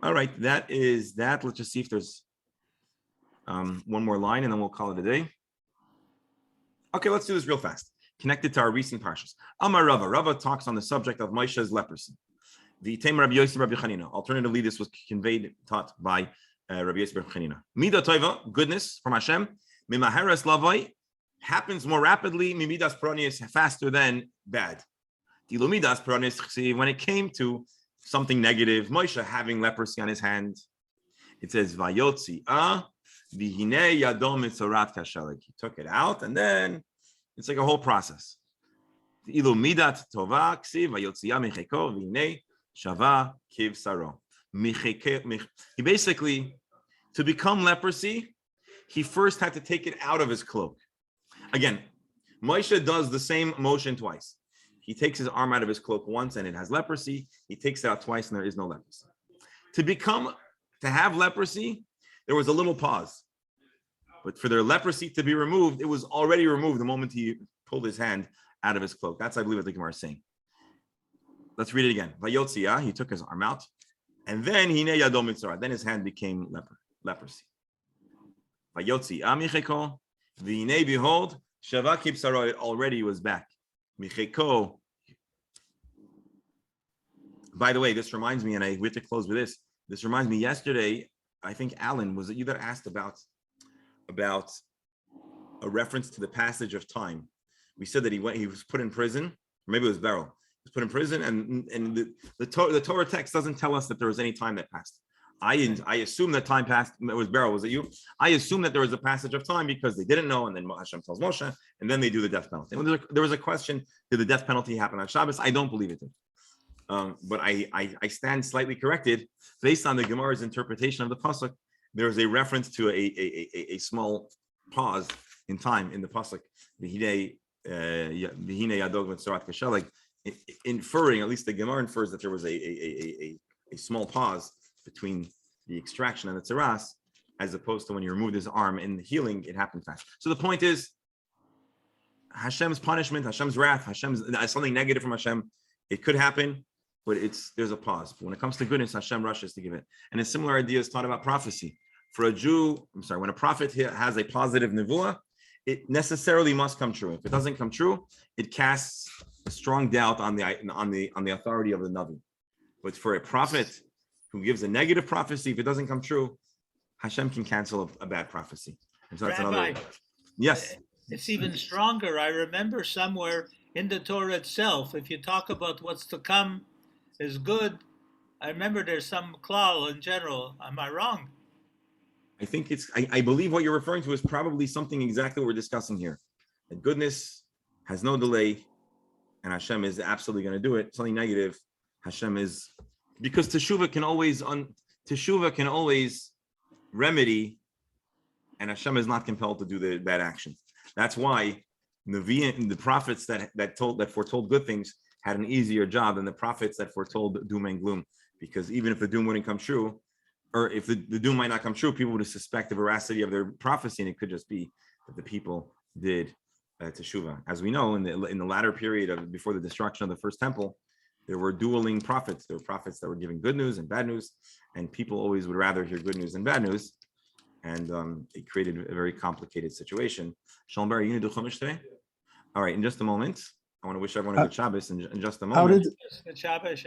All right, that is that. Let's just see if there's one more line, and then we'll call it a day. Okay, let's do this real fast. Connected to our recent parshas. Amar Rava. Rava talks on the subject of Moshe's leprosy. The Tamer Rabbi Yosef Rabbi Chanina. Alternatively, this was taught by Rabbi Yosef Rabbi Chanina. Mida Toiva, goodness from Hashem. Mimaheres Lavai happens more rapidly. Mimidas Pronius, faster than bad. Dilumidas Pronius, when it came to something negative, Moshe having leprosy on his hand, it says Vayotzi v'hine yadom mitzorat kashelik. He took it out, and then it's like a whole process. Ilu midat tova ksiv vayotziya micheko v'hine shava kiv saro. He basically, to become leprosy, he first had to take it out of his cloak. Again, Moshe does the same motion twice. He takes his arm out of his cloak once and it has leprosy. He takes it out twice and there is no leprosy. To have leprosy, there was a little pause. But for their leprosy to be removed, it was already removed the moment he pulled his hand out of his cloak. That's, I believe, what the Gemara is saying. Let's read it again. Vayotzia, he took his arm out, and then hine yadom mitzara. Then his hand became leprosy. Vayotzia micheko V'hinei, behold, Shava Kipsaro already was back. Micheko. By the way, this reminds me, and we have to close with this. This reminds me, yesterday, I think Alan, was it you that asked about a reference to the passage of time? We said that he was put in prison, or maybe it was Beryl. He was put in prison, and the Torah text doesn't tell us that there was any time that passed. I assume that time passed. It was Beryl, was it you? I assume that there was a passage of time because they didn't know, and then Hashem tells Moshe, and then they do the death penalty. And there was a question: did the death penalty happen on Shabbos? I don't believe it did. But I stand slightly corrected based on the Gemara's interpretation of the pasuk. There is a reference to a small pause in time in the pasuk, like inferring, at least the Gemara infers that there was a small pause between the extraction and the tzaras, as opposed to when you removed his arm in the healing, it happened fast. So the point is, Hashem's punishment, Hashem's wrath, Hashem's something negative from Hashem. It could happen, but there's a pause. But when it comes to goodness, Hashem rushes to give it. And a similar idea is taught about prophecy. For a Jew, when a prophet has a positive nevuah, it necessarily must come true. If it doesn't come true, it casts a strong doubt on the authority of the Navi. But for a prophet who gives a negative prophecy, if it doesn't come true, Hashem can cancel a bad prophecy. And so that's
Rabbi,
another. Yes.
It's even stronger. I remember somewhere in the Torah itself, if you talk about what's to come is good, I remember there's some klal in general. Am I wrong?
I think I believe what you're referring to is probably something exactly what we're discussing here. That goodness has no delay, and Hashem is absolutely going to do it. Something negative, Hashem is, because teshuvah can always remedy, and Hashem is not compelled to do that action. That's why the prophets that foretold good things had an easier job than the prophets that foretold doom and gloom, because even if the doom wouldn't come true, or if the doom might not come true, people would suspect the veracity of their prophecy, and it could just be that the people did teshuvah. As we know, in the latter period before the destruction of the first temple, there were dueling prophets. There were prophets that were giving good news and bad news, and people always would rather hear good news than bad news, and it created a very complicated situation. Shalom Bar, are you going to do Chumash today? All right, in just a moment. I want to wish everyone a good Shabbos in just a moment.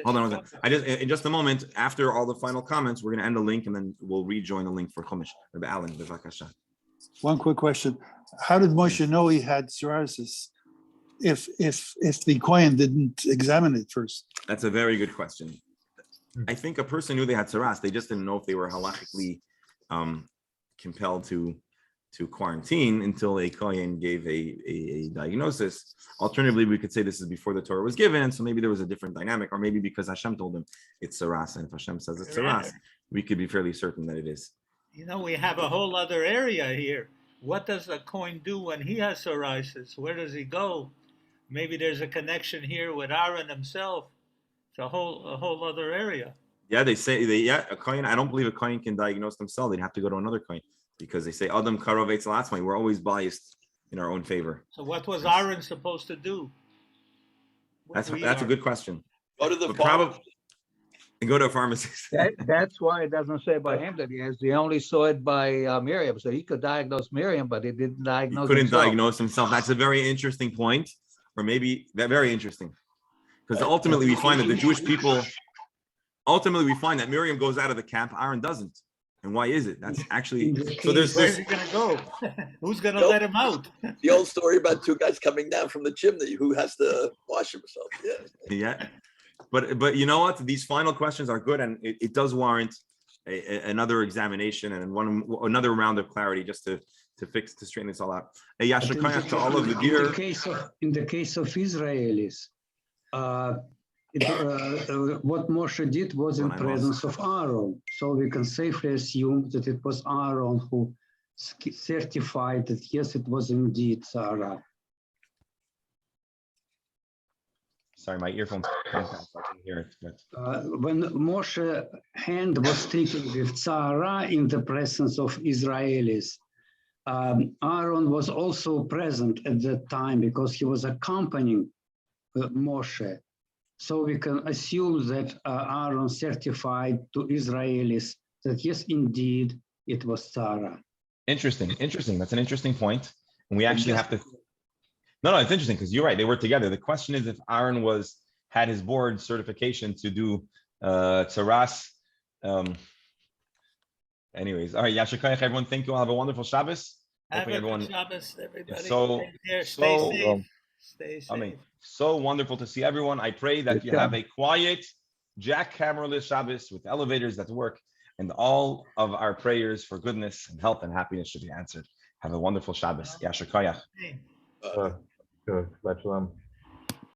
Hold on. In just a moment, after all the final comments, we're going to end the link, and then we'll rejoin the link for Chumash. Rabbi Alan, b'vakasha.
One quick question: how did Moshe know he had psoriasis if the Kohen didn't examine it first?
That's a very good question. I think a person knew they had psoriasis. They just didn't know if they were halachically compelled to quarantine until a Kohen gave a diagnosis. Alternatively, we could say this is before the Torah was given, so maybe there was a different dynamic, or maybe because Hashem told him it's tzaras, and if Hashem says it's tzaras, we could be fairly certain that it is.
You know, we have a whole other area here. What does a Kohen do when he has psoriasis? Where does he go? Maybe there's a connection here with Aaron himself. It's a whole other area.
Yeah, they say a Kohen. I don't believe a Kohen can diagnose themselves. They'd have to go to another Kohen, because they say Adam Karov Eitz Latzmai. We're always biased in our own favor.
So what was Aaron supposed to do?
That's a good question.
Go to the
and go to a pharmacist.
That's why it doesn't say by him that he only saw it by Miriam. So he could diagnose Miriam, but he didn't diagnose
He couldn't
himself.
diagnose himself. That's a very interesting point, or maybe very interesting. Because ultimately we find that the Jewish people, we find that Miriam goes out of the camp, Aaron doesn't. And why is it? That's actually, so there's
Where's
this.
he going to go? Who's going to let him out?
The old story about two guys coming down from the chimney who has to wash himself.
Yeah. But you know what? These final questions are good, and it does warrant another examination and another round of clarity just to straighten this all out. A Yashar Koyach to all of the dear.
In the case of Israelis, what Moshe did was in presence of Aaron. So we can safely assume that it was Aaron who certified that yes, it was indeed Sarah.
Sorry, my earphones so I can hear it. But.
When Moshe's hand was stricken with Sarah in the presence of Israelis, Aaron was also present at that time because he was accompanying Moshe. So we can assume that Aaron certified to Israelis that yes, indeed, it was Sarah.
Interesting. That's an interesting point. And we actually have to. No, it's interesting because you're right. They were together. The question is if Aaron had his board certification to do tzaras. Anyways, all right, Yasher Koyach, everyone. Thank you all. Have a wonderful Shabbos.
Have
Hopefully
a
everyone.
good Shabbos, everybody.
So-
Take care.
so-
Stay safe. Stay safe.
I mean, so wonderful to see everyone. I pray that you have a quiet, jackhammerless Shabbos with elevators that work, and all of our prayers for goodness and health and happiness should be answered. Have a wonderful Shabbos. Yasher Koyach.
Hey.
Shabbat Shalom.